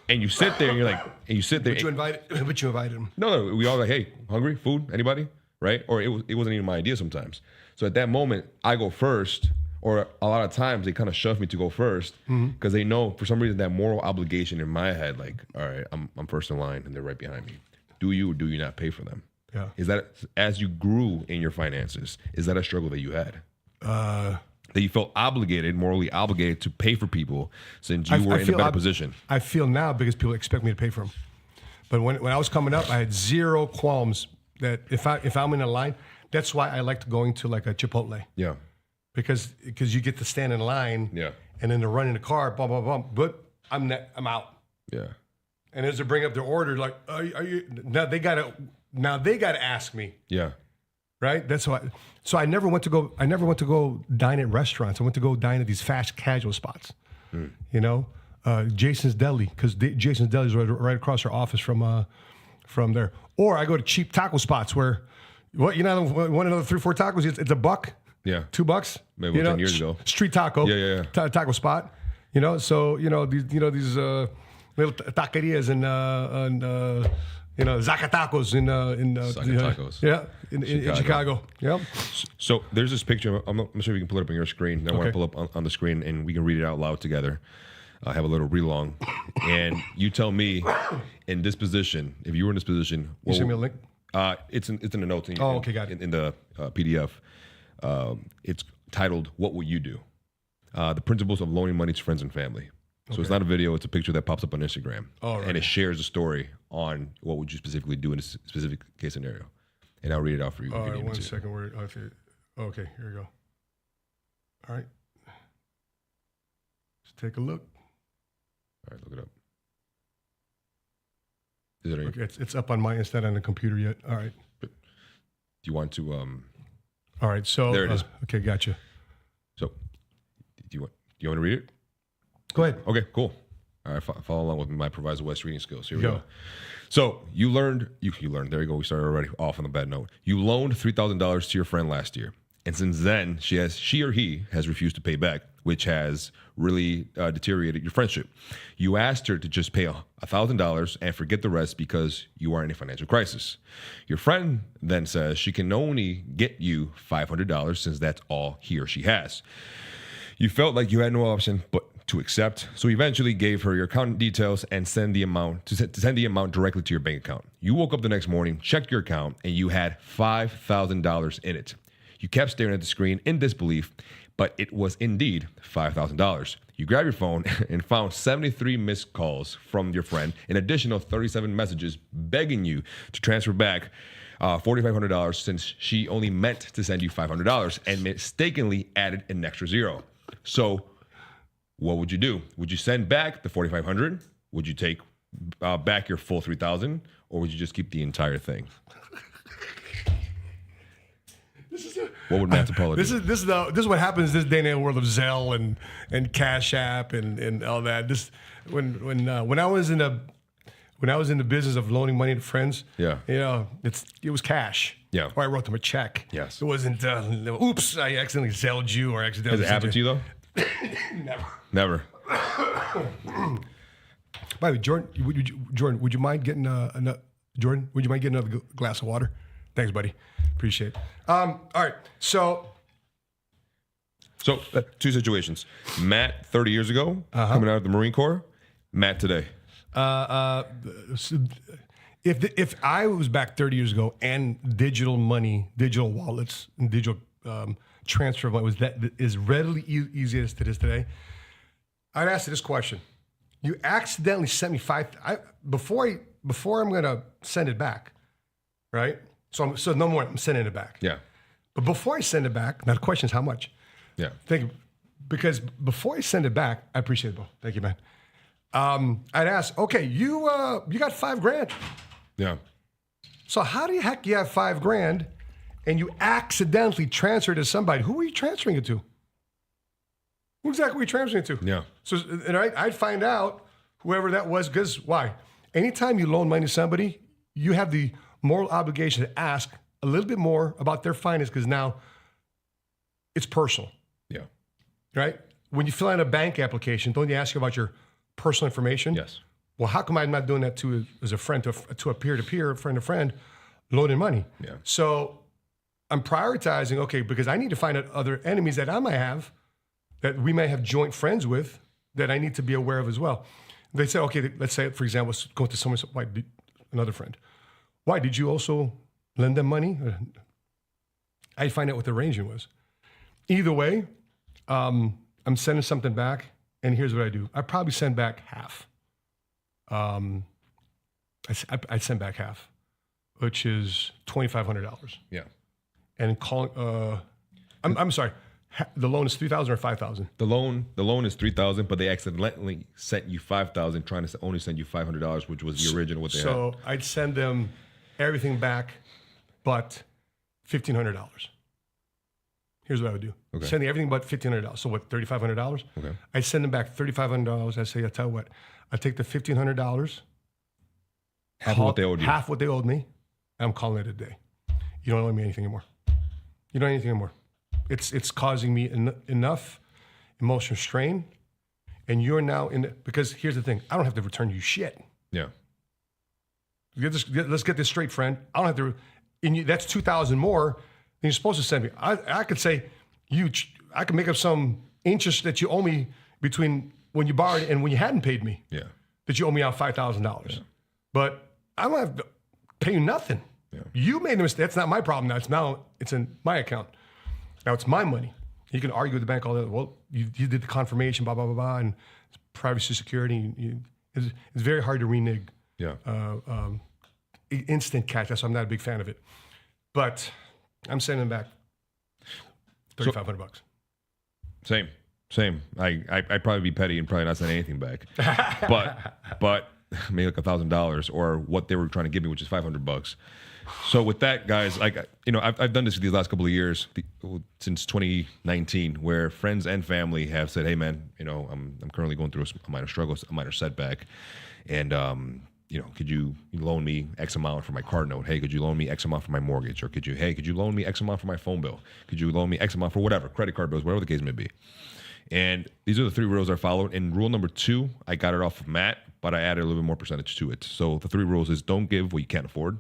And you sit there and you're like, But you invited them. No, we all like, hey, hungry, food, anybody, right? Or it wasn't even my idea sometimes. So at that moment, I go first, or a lot of times they kind of shove me to go first because they know for some reason that moral obligation in my head, like, all right, I'm first in line and they're right behind me. Do you or do you not pay for them? Yeah. Is that as you grew in your finances? Is that a struggle that you had? That you felt morally obligated to pay for people since you were in a better position? I feel now because people expect me to pay for them. But when I was coming up, I had zero qualms that if I'm in a line, that's why I liked going to like a Chipotle. Yeah. Because you get to stand in line. Yeah. And then they're running the car, blah blah blah. But I'm out. Yeah. And as they bring up their order, like, are you now they gotta ask me. Yeah. Right. That's why. So I never went to go dine at restaurants. I went to go dine at these fast casual spots. Jason's Deli, because Jason's Deli is right across our office from there. Or I go to cheap taco spots where, want another 3-4 tacos? It's $1. Yeah. $2. Maybe 10 years ago. Street taco. Yeah. Taco spot. So these little taquerias and Zacatacos in Chicago. Yeah. So there's this picture. I'm not sure if you can pull it up on your screen. I want to pull up on the screen and we can read it out loud together. Have a little read along. And you tell me, in this position, if you were in this position, you send me a link. It's in the notes. Okay, got it. In the PDF, it's titled "What Would You Do?" The principles of loaning money to friends and family. So it's not a video, it's a picture that pops up on Instagram. Oh, right. And it shares a story on what would you specifically do in a specific case scenario. And I'll read it out for you. All right, 1 second. Okay, here we go. All right. Let's take a look. All right, look it up. Is it okay, it's up on my, it's not on the computer yet. All right. Do you want to... All right, so... There it is. Okay, gotcha. So, do you want to read it? Go ahead. Okay, cool. All right, follow along with my Proviso West reading skills. Here we Go. go. So you learned. You learned. There you go. We started already off on the bad note. You loaned $3,000 to your friend last year, and since then she or he has refused to pay back, which has really deteriorated your friendship. You asked her to just pay $1,000 and forget the rest because you are in a financial crisis. Your friend then says she can only get you $500 since that's all he or she has. You felt like you had no option but to accept, so you eventually gave her your account details and send the amount directly to your bank account. You woke up the next morning, checked your account, and you had $5,000 in it. You kept staring at the screen in disbelief, but it was indeed $5,000. You grabbed your phone and found 73 missed calls from your friend, an additional 37 messages begging you to transfer back $4,500 since she only meant to send you $500 and mistakenly added an extra zero. So what would you do? Would you send back the $4,500? Would you take back your full $3,000, or would you just keep the entire thing? What would Matt Sapaula do? This is what happens this day in the world of Zelle and Cash App and all that. This when I was in the business of loaning money to friends, Yeah. you know, it was cash. Yeah. Or I wrote them a check. Yes. It wasn't oops, I accidentally Zelled you or accidentally. Has it happened to you though? Never. By the way, Jordan, would you mind getting another glass of water? Thanks, buddy. Appreciate it. All right. So two situations. Matt 30 years ago, coming out of the Marine Corps. Matt today. If I was back 30 years ago and digital money, digital wallets, and digital transfer of money was that is readily easy as it is today, I'd ask you this question: you accidentally sent me before I'm gonna send it back, right? So no more. I'm sending it back. Yeah. But before I send it back, now the question is how much. Yeah. Because before I send it back, I appreciate it, Bo. Thank you, man. I'd ask, okay, you got $5,000. Yeah. So how the heck you have $5,000 and you accidentally transfer it to somebody? Who are you transferring it to? Who exactly are you transferring it to? Yeah. So I'd find out whoever that was, because why? Anytime you loan money to somebody, you have the moral obligation to ask a little bit more about their finance, because now it's personal. Yeah. Right? When you fill out a bank application, don't you ask you about your personal information? Yes. Well, how come I'm not doing that as a friend to a peer-to-peer, friend to friend, loaning money? Yeah. So I'm prioritizing, okay, because I need to find out other enemies that I might have, that we may have joint friends with, that I need to be aware of as well. They say, okay, let's say, for example, go to someone, another friend. Why, did you also lend them money? I'd find out what the arrangement was. Either way, I'm sending something back, and here's what I do. I probably send back half. I send back half, which is $2,500. Yeah. And I'm sorry, the loan is $3,000 or $5,000. The loan is $3,000, but they accidentally sent you $5,000, trying to only send you $500, which was the original what they had. So I'd send them everything back, but $1,500. Here's what I would do. Okay. Send everything but $1,500. So what, $3,500? Okay. I'd send them back $3,500. I'd say, I'll tell you what, I take the $1,500. Half of what they owed you. Half what they owed me. And I'm calling it a day. You don't owe me anything anymore. You don't owe anything anymore. It's causing me enough emotional strain. And you're now because here's the thing, I don't have to return you shit. Yeah. Let's get this straight, friend. I don't have to, that's $2,000 more than you're supposed to send me. I could say, I could make up some interest that you owe me between when you borrowed and when you hadn't paid me. Yeah. That you owe me out $5,000. Yeah. But I don't have to pay you nothing. Yeah. You made the mistake. That's not my problem now. It's in my account. Now it's my money. You can argue with the bank all that. Well, you did the confirmation, blah, blah, blah, blah, and privacy, security. It's very hard to renege. Yeah. Instant cash. That's why I'm not a big fan of it. But I'm sending back $3,500. Same. I'd probably be petty and probably not send anything back. but maybe like $1,000 or what they were trying to give me, which is $500. So with that, guys, like, you know, I've done this these last couple of years, since 2019, where friends and family have said, hey, man, you know, I'm currently going through a minor struggle, a minor setback. And, you know, could you loan me X amount for my car note? Hey, could you loan me X amount for my mortgage? Or could you loan me X amount for my phone bill? Could you loan me X amount for whatever, credit card bills, whatever the case may be? And these are the 3 rules I followed. And rule number 2, I got it off of Matt, but I added a little bit more percentage to it. So the 3 rules is don't give what you can't afford.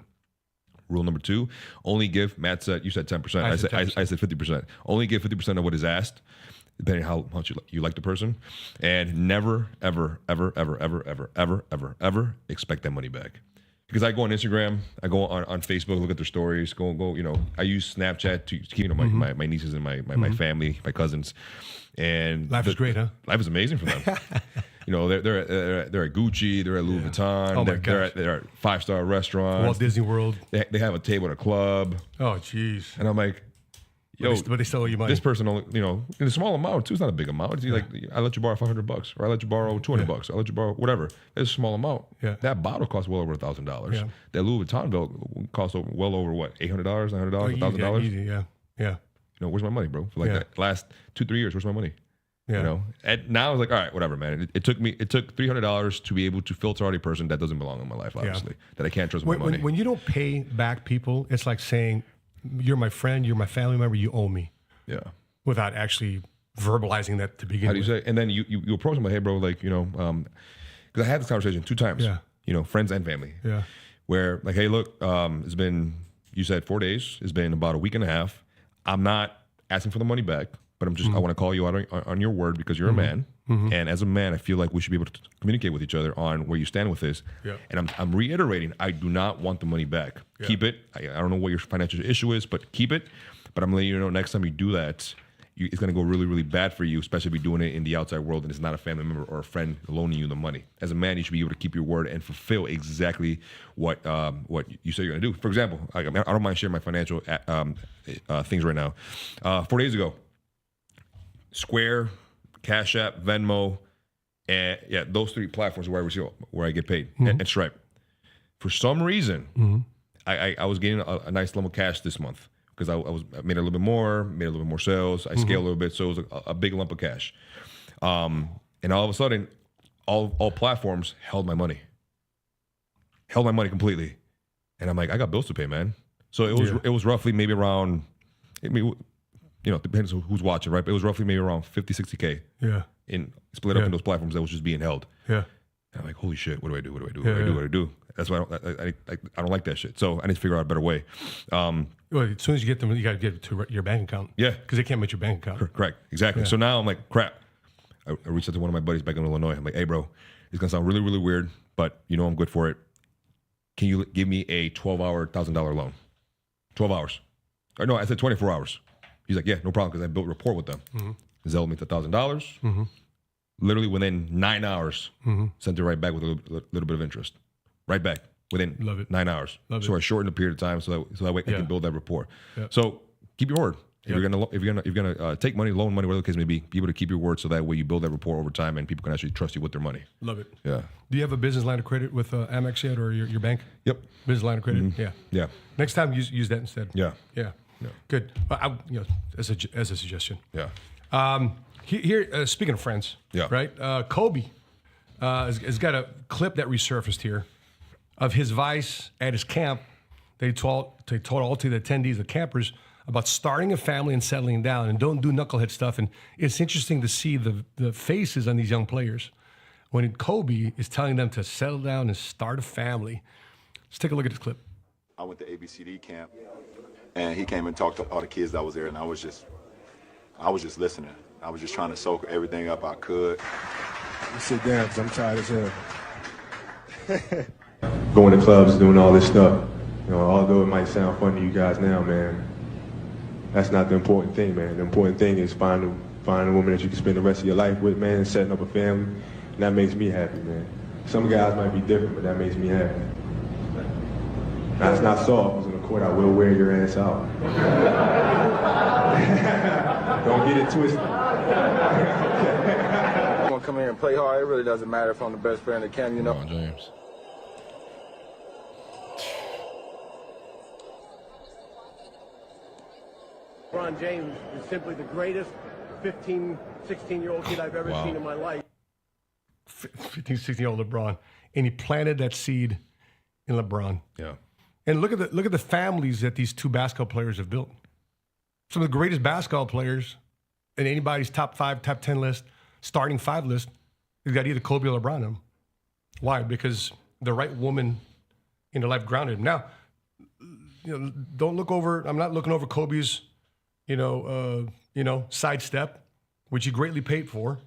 Rule number 2, only give, Matt said, you said 10%. I said 50%. Only give 50% of what is asked, depending on how much you like the person. And never, ever, ever, ever, ever, ever, ever, ever, ever expect that money back. Because I go on Instagram, I go on Facebook, look at their stories, go, you know, I use Snapchat to keep, you know, my nieces and my family, my cousins. And life is great, huh? Life is amazing for them. You know, they're at Gucci, they're at Louis Vuitton, Oh my they're at 5-star restaurants, Walt Disney World. They have a table at a club. Oh, jeez. And I'm like, yo, but they still owe you money. This person only, you know, in a small amount too. It's not a big amount. It's like, I let you borrow $500, or I let you borrow $200, I let you borrow whatever. It's a small amount. Yeah. That bottle costs well over $1,000. Yeah. That Louis Vuitton belt costs well over what, $800, $900, $1,000. Easy, yeah. You know, where's my money, bro? For like that last 2-3 years, where's my money? Yeah. You know, and now I was like, all right, whatever, man. It took $300 to be able to filter out a person that doesn't belong in my life, obviously, that I can't trust with my money. When you don't pay back people, it's like saying, you're my friend, you're my family member, you owe me. Yeah. Without actually verbalizing that to begin with. How do you say? And then you approach them like, hey, bro, like, you know, because I had this conversation 2 times. Yeah. You know, friends and family. Yeah. Where like, hey, look, it's been, you said 4 days. It's been about a week and a half. I'm not asking for the money back, but I'm just, I want to call you out on your word because you're a man. And as a man, I feel like we should be able to communicate with each other on where you stand with this. Yeah. And I'm reiterating, I do not want the money back. Yeah. Keep it. I don't know what your financial issue is, but keep it. But I'm letting you know next time you do that, it's going to go really, really bad for you, especially if you're doing it in the outside world and it's not a family member or a friend loaning you the money. As a man, you should be able to keep your word and fulfill exactly what you say you're going to do. For example, I don't mind sharing my financial things right now. 4 days ago, Square, Cash App, Venmo, and those 3 platforms where I get paid, and Stripe. For some reason, I was getting a nice lump of cash this month. Because I made a little bit more sales. I scaled a little bit, so it was a big lump of cash. And all of a sudden, all platforms held my money completely. And I'm like, I got bills to pay, man. So it was roughly maybe around, you know, depends on who's watching, right? But it was roughly maybe around 50, 60K. Yeah. Split up in those platforms that was just being held. Yeah. And I'm like, holy shit, what do I do? What do I do? That's why I don't like that shit. So I need to figure out a better way. Well, as soon as you get them, you got to get it to your bank account. Yeah. Because they can't match your bank account. Correct. Exactly. Yeah. So now I'm like, crap. I reached out to one of my buddies back in Illinois. I'm like, hey, bro, it's going to sound really, really weird, but you know I'm good for it. Can you give me a 12-hour, $1,000 loan? 12 hours. Or no, I said 24 hours. He's like, yeah, no problem, because I built rapport with them. Zelled me to $1,000. Literally within 9 hours, sent it right back with a little bit of interest. Right back within 9 hours. So I shortened the period of time so that way I can build that rapport. Yeah. So keep your word. If you're gonna take money, loan money, whatever the case may be able to keep your word so that way you build that rapport over time and people can actually trust you with their money. Love it. Yeah. Do you have a business line of credit with Amex yet, or your bank? Yep. Business line of credit. Yeah. Next time use that instead. Yeah. Good. As a suggestion. Yeah. Here, speaking of friends. Yeah. Right. Kobe has got a clip that resurfaced here of his advice at his camp. They taught all to the attendees, the campers, about starting a family and settling down, and don't do knucklehead stuff. And it's interesting to see the faces on these young players when Kobe is telling them to settle down and start a family. Let's take a look at this clip. I went to ABCD camp, and he came and talked to all the kids that was there, and I was just listening. I was just trying to soak everything up I could. You sit down, because I'm tired as hell. Going to clubs, doing all this stuff. You know, although it might sound fun to you guys now, man, that's not the important thing, man. The important thing is finding a woman that you can spend the rest of your life with, man, and setting up a family. And that makes me happy, man. Some guys might be different, but that makes me happy. Now, it's not soft. It's in the court. I will wear your ass out. Don't get it twisted. I'm going to come here and play hard. It really doesn't matter if I'm the best player in the camp, you know. Come on, James. LeBron James is simply the greatest 15, 16-year-old kid I've ever seen in my life. 15, 16-year-old LeBron. And he planted that seed in LeBron. Yeah. And look at the families that these two basketball players have built. Some of the greatest basketball players in anybody's top 5, top 10 list, starting 5 list, you've got either Kobe or LeBron in them. Why? Because the right woman in their life grounded him. Now, don't look over. I'm not looking over Kobe's, sidestep, which he greatly paid for.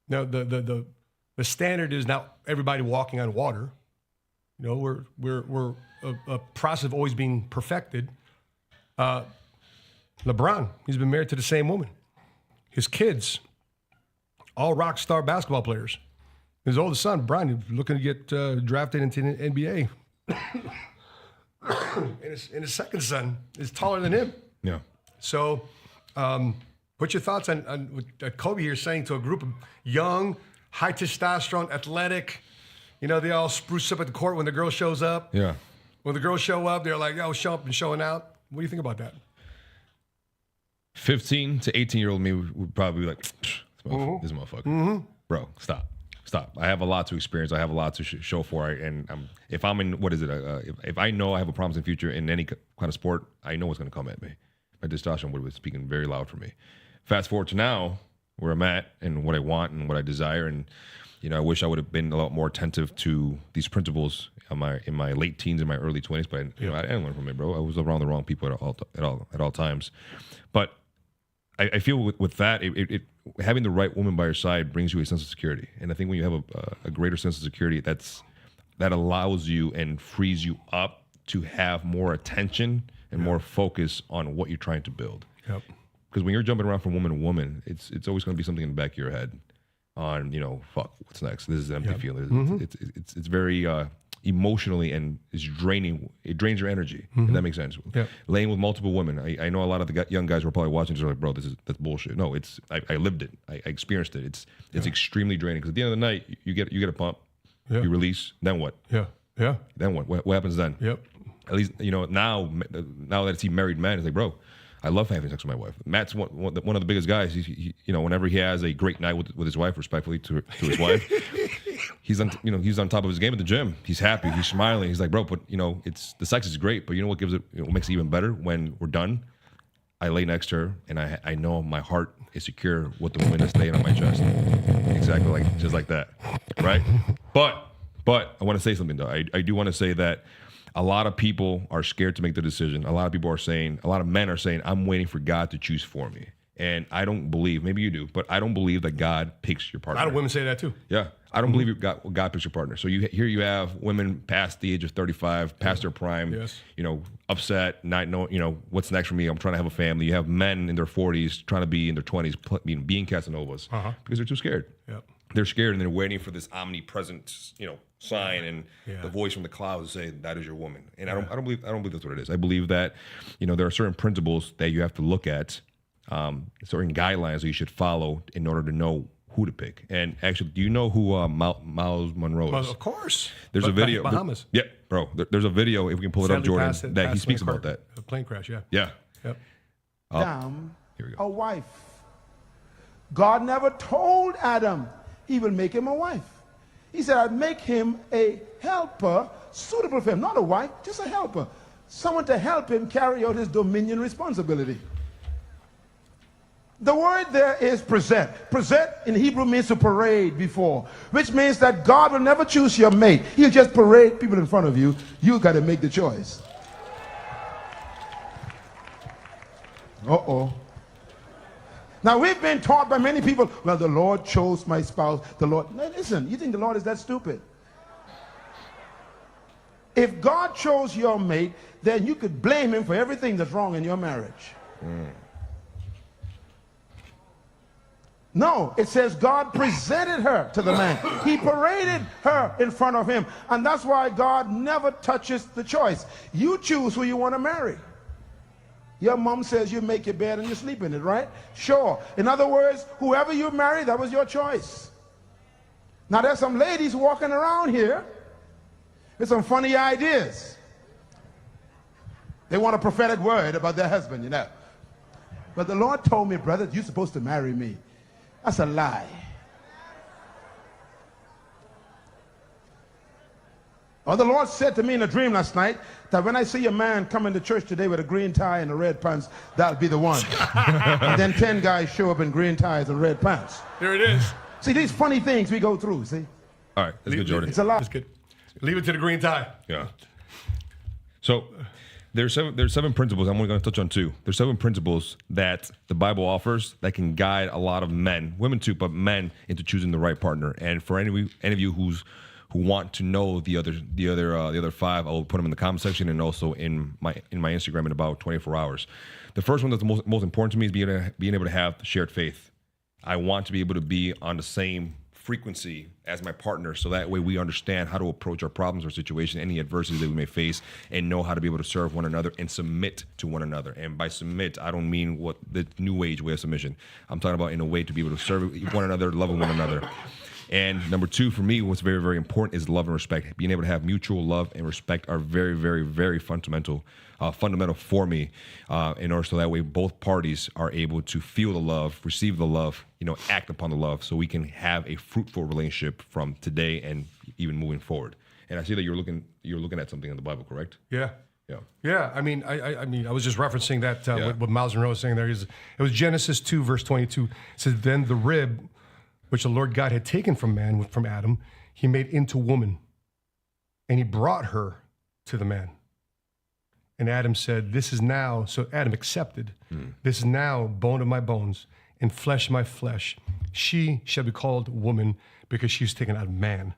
Now, the standard is now everybody walking on water. We're a process of always being perfected. LeBron, he's been married to the same woman. His kids, all rock star basketball players. His oldest son, Brian, looking to get drafted into the NBA. and his second son is taller than him. Yeah. So, what's your thoughts on what Kobe here saying to a group of young, high testosterone, athletic, they all spruce up at the court when the girl shows up. Yeah. When the girls show up, they're like, show up and showing out. What do you think about that? 15 to 18-year-old me would probably be like, this motherfucker. Mm-hmm. Bro, stop. I have a lot to experience. I have a lot to show for it. And if I'm in, if I know I have a promising future in any kind of sport, I know what's going to come at me. My testosterone would be speaking very loud for me. Fast forward to now, where I'm at and what I want and what I desire. And, I wish I would have been a lot more attentive to these principles in my late teens and my early 20s. But, I didn't learn from it, bro. I was around the wrong people at all times. But I feel with that, it having the right woman by your side brings you a sense of security. And I think when you have a greater sense of security, that allows you and frees you up to have more attention and more focus on what you're trying to build. Yep. Because when you're jumping around from woman to woman, it's always going to be something in the back of your head on, fuck, what's next? This is an empty feeling. Mm-hmm. It's very emotionally and it's draining. It drains your energy. If that makes sense. Yep. Laying with multiple women. I know a lot of the young guys who are probably watching this are like, bro, that's bullshit. No, I lived it. I experienced it. It's extremely draining because at the end of the night, you get a pump, you release, then what? Yeah. Then what? What happens then? Yep. At least now that it's married man, it's like, bro, I love having sex with my wife. Matt's one of the biggest guys. He whenever he has a great night with his wife, respectfully to his wife, he's on top of his game at the gym. He's happy. He's smiling. He's like, bro, but it's the sex is great, but you know what what makes it even better when we're done? I lay next to her and I know my heart is secure with the woman that's laying on my chest. Exactly just like that, right? But I want to say something though. I do want to say that a lot of people are scared to make the decision. A lot of men are saying, I'm waiting for God to choose for me. And I don't believe, maybe you do, but I don't believe that God picks your partner. A lot of women say that too. Yeah. I don't believe God picks your partner. So here you have women past the age of 35, past their prime, Yes. upset, not knowing, what's next for me. I'm trying to have a family. You have men in their 40s trying to be in their 20s, being Casanovas because they're too scared. Yep. They're scared and they're waiting for this omnipresent, sign and the voice from the clouds to say that is your woman. And I don't believe that's what it is. I believe that, there are certain principles that you have to look at, certain guidelines that you should follow in order to know who to pick. And actually, do you know who Miles Monroe is? Well, of course. There's a video. Bahamas. Yeah, bro. There's a video, if we can pull it up, Jordan, that he speaks about that. A plane crash, yeah. Yeah. Yep. Here we go. A wife. God never told Adam he will make him a wife. He said, I'd make him a helper suitable for him. Not a wife, just a helper. Someone to help him carry out his dominion responsibility. The word there is present. Present in Hebrew means to parade before, which means that God will never choose your mate. He'll just parade people in front of you. You got to make the choice. Uh-oh. Now, we've been taught by many people, well, the Lord chose my spouse. The Lord, now, listen, you think the Lord is that stupid? If God chose your mate, then you could blame him for everything that's wrong in your marriage. No, it says God presented her to the man. He paraded her in front of him. And that's why God never touches the choice. You choose who you want to marry. Your mom says you make your bed and you sleep in it, right? Sure. In other words, whoever you marry, that was your choice. Now, there's some ladies walking around here with some funny ideas. They want a prophetic word about their husband, But the Lord told me, brother, you're supposed to marry me. That's a lie. Or the Lord said to me in a dream last night that when I see a man come into church today with a green tie and a red pants, that'll be the one. And then 10 guys show up in green ties and red pants. There it is. See, these funny things we go through, see? All right, that's good, Jordan. It's a lot. That's good. Leave it to the green tie. Yeah. So there's seven principles. I'm only going to touch on two. There's 7 principles that the Bible offers that can guide a lot of men, women too, but men into choosing the right partner. And for any of you who want to know the other 5, I will put them in the comment section and also in my Instagram in about 24 hours. The first one that's the most important to me is being able to have shared faith. I want to be able to be on the same frequency as my partner, so that way we understand how to approach our problems or situation, any adversity that we may face, and know how to be able to serve one another and submit to one another. And by submit, I don't mean what the new age way of submission. I'm talking about in a way to be able to serve one another, loving one another. And number 2, for me, what's very, very important is love and respect. Being able to have mutual love and respect are very, very, very fundamental for me, in order so that way both parties are able to feel the love, receive the love, act upon the love, so we can have a fruitful relationship from today and even moving forward. And I see that you're looking at something in the Bible, correct? Yeah. Yeah. Yeah. I mean, I was just referencing that what Miles Monroe was saying there. It was Genesis 2, verse 22. It says, "Then the rib which the Lord God had taken from man, from Adam, he made into woman, and he brought her to the man. And Adam said, this is now," so Adam accepted, "this is now bone of my bones and flesh of my flesh. She shall be called woman, because she was taken out of man.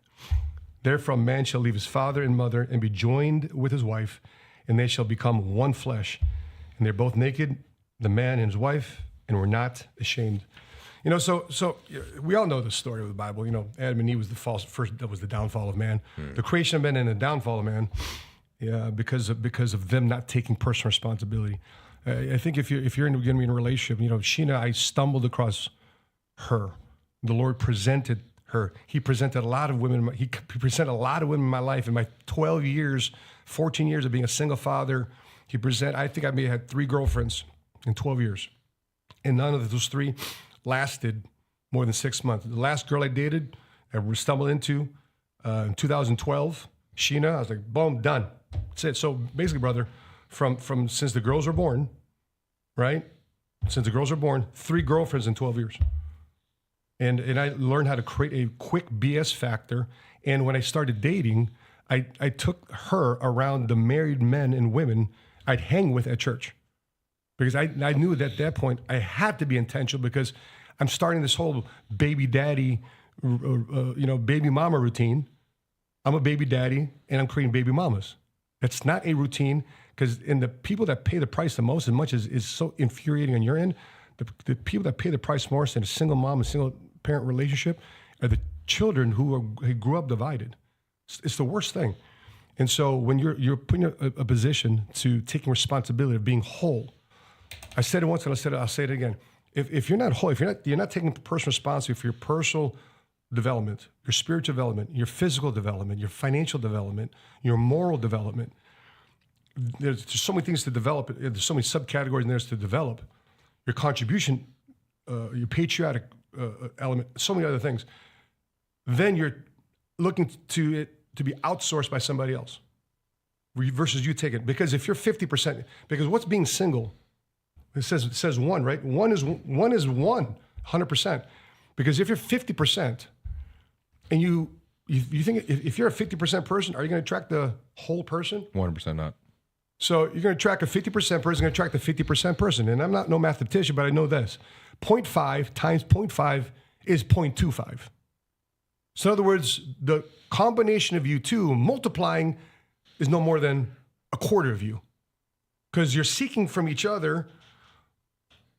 Therefore man shall leave his father and mother and be joined with his wife, and they shall become one flesh. And they're both naked, the man and his wife, and were not ashamed." So we all know the story of the Bible. Adam and Eve was that was the downfall of man. The creation of man and the downfall of man, because of them not taking personal responsibility. I think if you're going to be in a relationship, Sheena, I stumbled across her. The Lord presented her. He presented a lot of women. He presented a lot of women in my life in my 14 years of being a single father. I think I may have had 3 girlfriends in 12 years, and none of those 3 lasted more than 6 months. The last girl I dated, I stumbled into in 2012, Sheena. I was like, boom, done. That's it. So basically, brother, from since the girls were born, right? Since the girls were born, 3 girlfriends in 12 years. And I learned how to create a quick BS factor. And when I started dating, I took her around the married men and women I'd hang with at church. Because I knew that at that point I had to be intentional, because I'm starting this whole baby daddy, baby mama routine. I'm a baby daddy and I'm creating baby mamas. That's not a routine, because in the people that pay the price the most, as much as is so infuriating on your end, the people that pay the price more than a single mom, a single parent relationship, are the children who grew up divided. It's the worst thing. And so when you're putting a position to taking responsibility of being whole, I said it once and I'll say it again. If you're not whole, if you're not taking personal responsibility for your personal development, your spiritual development, your physical development, your financial development, your moral development, there's so many things to develop. There's so many subcategories in there to develop. Your contribution, your patriotic element, so many other things. Then you're looking to it to be outsourced by somebody else versus you take it. Because if you're 50%, because what's being single? It says one, right? One is 100%. Because if you're 50% and you think if you're a 50% person, are you going to attract the whole person? 100% not. So you're going to attract a 50% person, going to attract a 50% person. And I'm not no mathematician, but I know this. 0.5 times 0.5 is 0.25. So in other words, the combination of you two multiplying is no more than a quarter of you. Because you're seeking from each other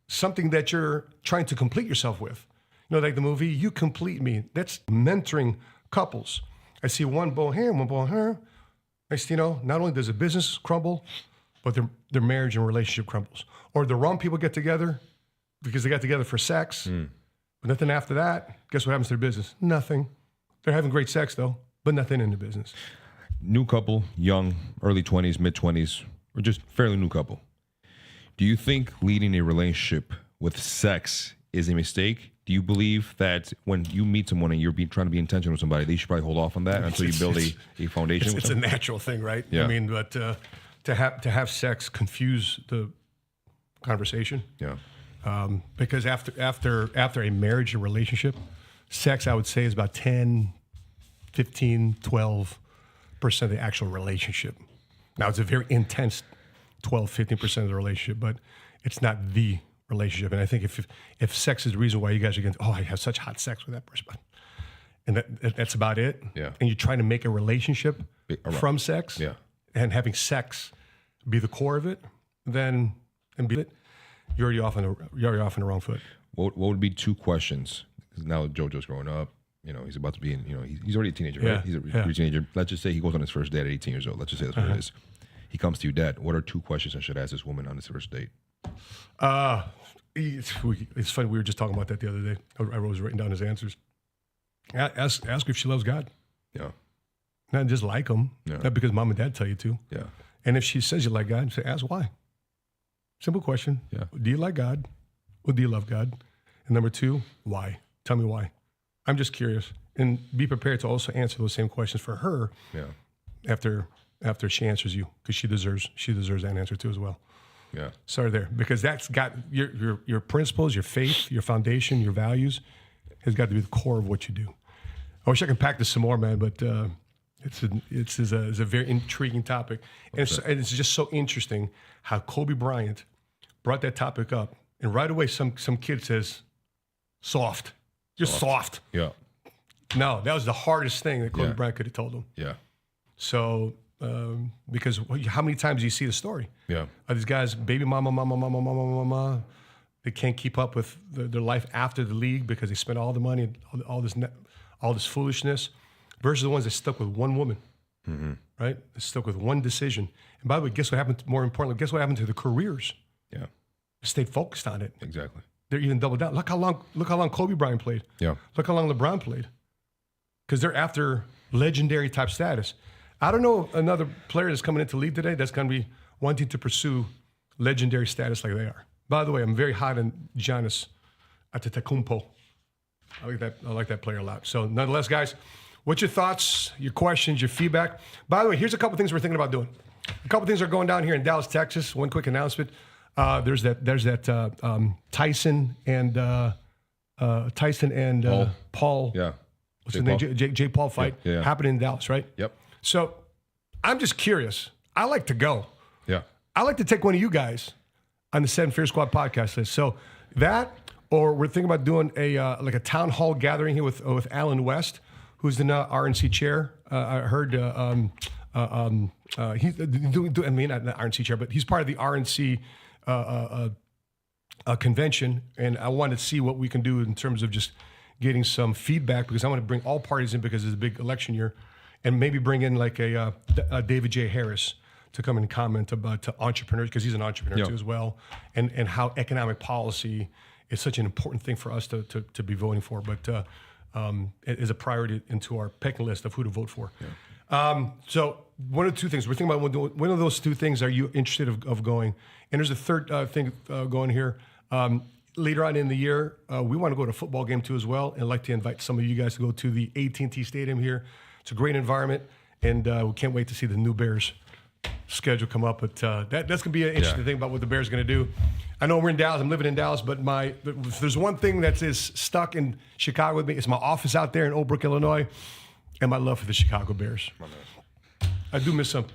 something that you're trying to complete yourself with. Like the movie, You Complete Me. That's mentoring couples. I see one bow here, one bow here. Next, not only does a business crumble, but their marriage and relationship crumbles. Or the wrong people get together because they got together for sex, but nothing after that. Guess what happens to their business? Nothing. They're having great sex, though, but nothing in the business. New couple, young, early 20s, mid 20s, or just fairly new couple. Do you think leading a relationship with sex is a mistake? Do you believe that when you meet someone and you're trying to be intentional with somebody, they should probably hold off on that until you build a foundation? It's a natural thing, right? Yeah. I mean, but to have sex confuse the conversation. Yeah. Because after a marriage or relationship, sex, I would say, is about 10, 15, 12% of the actual relationship. Now, it's a very intense 12, 15% of the relationship, but it's not the relationship. And I think if sex is the reason why you guys are going, I have such hot sex with that person, and that's about it. Yeah. And you're trying to make a relationship from sex. Yeah. And having sex be the core of it, then you're already off on the wrong foot. What would be 2 questions? 'Cause now JoJo's growing up. He's about to be in. He's already a teenager, right? He's a teenager. Let's just say he goes on his first date at 18 years old. Let's just say that's what it is. He comes to you, Dad. What are 2 questions I should ask this woman on this first date? It's funny. We were just talking about that the other day. I was writing down his answers. Ask her if she loves God. Yeah. Not just like him. Yeah. Not because mom and dad tell you to. Yeah. And if she says you like God, say, ask why. Simple question. Yeah. Do you like God? Or do you love God? And number 2, why? Tell me why. I'm just curious. And be prepared to also answer those same questions for her. Yeah. After she answers you, because she deserves that answer too as well. Yeah. Start there, because that's got your principles, your faith, your foundation, your values has got to be the core of what you do. I wish I could pack this some more, man, but it's a very intriguing topic, and it's just so interesting how Kobe Bryant brought that topic up, and right away some kid says, "Soft, you're soft." Yeah. No, that was the hardest thing that Kobe Bryant could have told him. Yeah. So, because how many times do you see the story? Yeah. These guys, baby mama, they can't keep up with their life after the league because they spent all the money, all this foolishness, versus the ones that stuck with one woman, right? They stuck with one decision. And by the way, guess what happened? More importantly, guess what happened to their careers? Yeah. They stayed focused on it. Exactly. They're even doubled down. Look how long Kobe Bryant played. Yeah. Look how long LeBron played. Because they're after legendary type status. I don't know another player that's coming into the league today that's going to be wanting to pursue legendary status like they are. By the way, I'm very hot on Giannis Antetokounmpo. I like that player a lot. So nonetheless, guys, what's your thoughts, your questions, your feedback? By the way, here's a couple things we're thinking about doing. A couple things are going down here in Dallas, Texas. One quick announcement. There's that Tyson and Paul. Yeah. What's his name? Jay Paul fight happening in Dallas, right? Yep. So I'm just curious. I like to go. Yeah. I like to take one of you guys on the 7 Fear Squad podcast list. So that, or we're thinking about doing a town hall gathering here with Alan West, who's the RNC chair. I heard he's not the RNC chair, but he's part of the RNC convention, and I want to see what we can do in terms of just getting some feedback, because I want to bring all parties in because it's a big election year, and maybe bring in like a David J. Harris to come and comment about entrepreneurs, because he's an entrepreneur too as well, and how economic policy is such an important thing for us to be voting for, but it is a priority into our pecking list of who to vote for. Yeah. So one of the 2 things we're thinking about, one of those 2 things are you interested of going? And there's a third thing going here. Later on in the year, we want to go to a football game too as well, and I'd like to invite some of you guys to go to the AT&T Stadium here. It's a great environment, and we can't wait to see the new Bears schedule come up. But that's going to be an interesting thing about what the Bears are going to do. I know we're in Dallas. I'm living in Dallas, but if there's one thing that is stuck in Chicago with me, it's my office out there in Oak Brook, Illinois, and my love for the Chicago Bears. I do miss some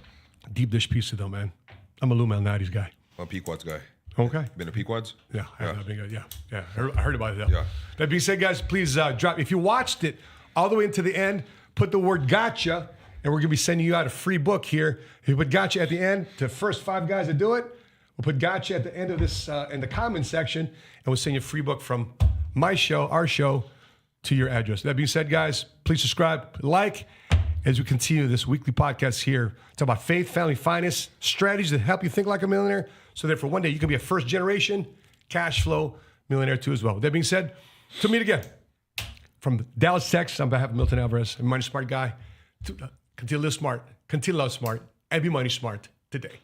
deep dish pizza though, man. I'm a Lou Malnati's guy. I'm a Pequod's guy. Okay. Been to Pequod's? Yeah. I heard about it. Yeah. That being said, guys, please drop. If you watched it all the way into the end, put the word gotcha, and we're going to be sending you out a free book here. If you put gotcha at the end, to the first 5 guys that do it, we'll put gotcha at the end of this in the comment section, and we'll send you a free book from my show, our show, to your address. That being said, guys, please subscribe, like, as we continue this weekly podcast here. Talk about faith, family, finance, strategies that help you think like a millionaire, so that for one day you can be a first-generation cash flow millionaire too as well. With that being said, to meet again from Dallas, Texas, on behalf of Milton Alvarez, a money smart guy. Continue to live smart, continue to love smart, and be money smart today.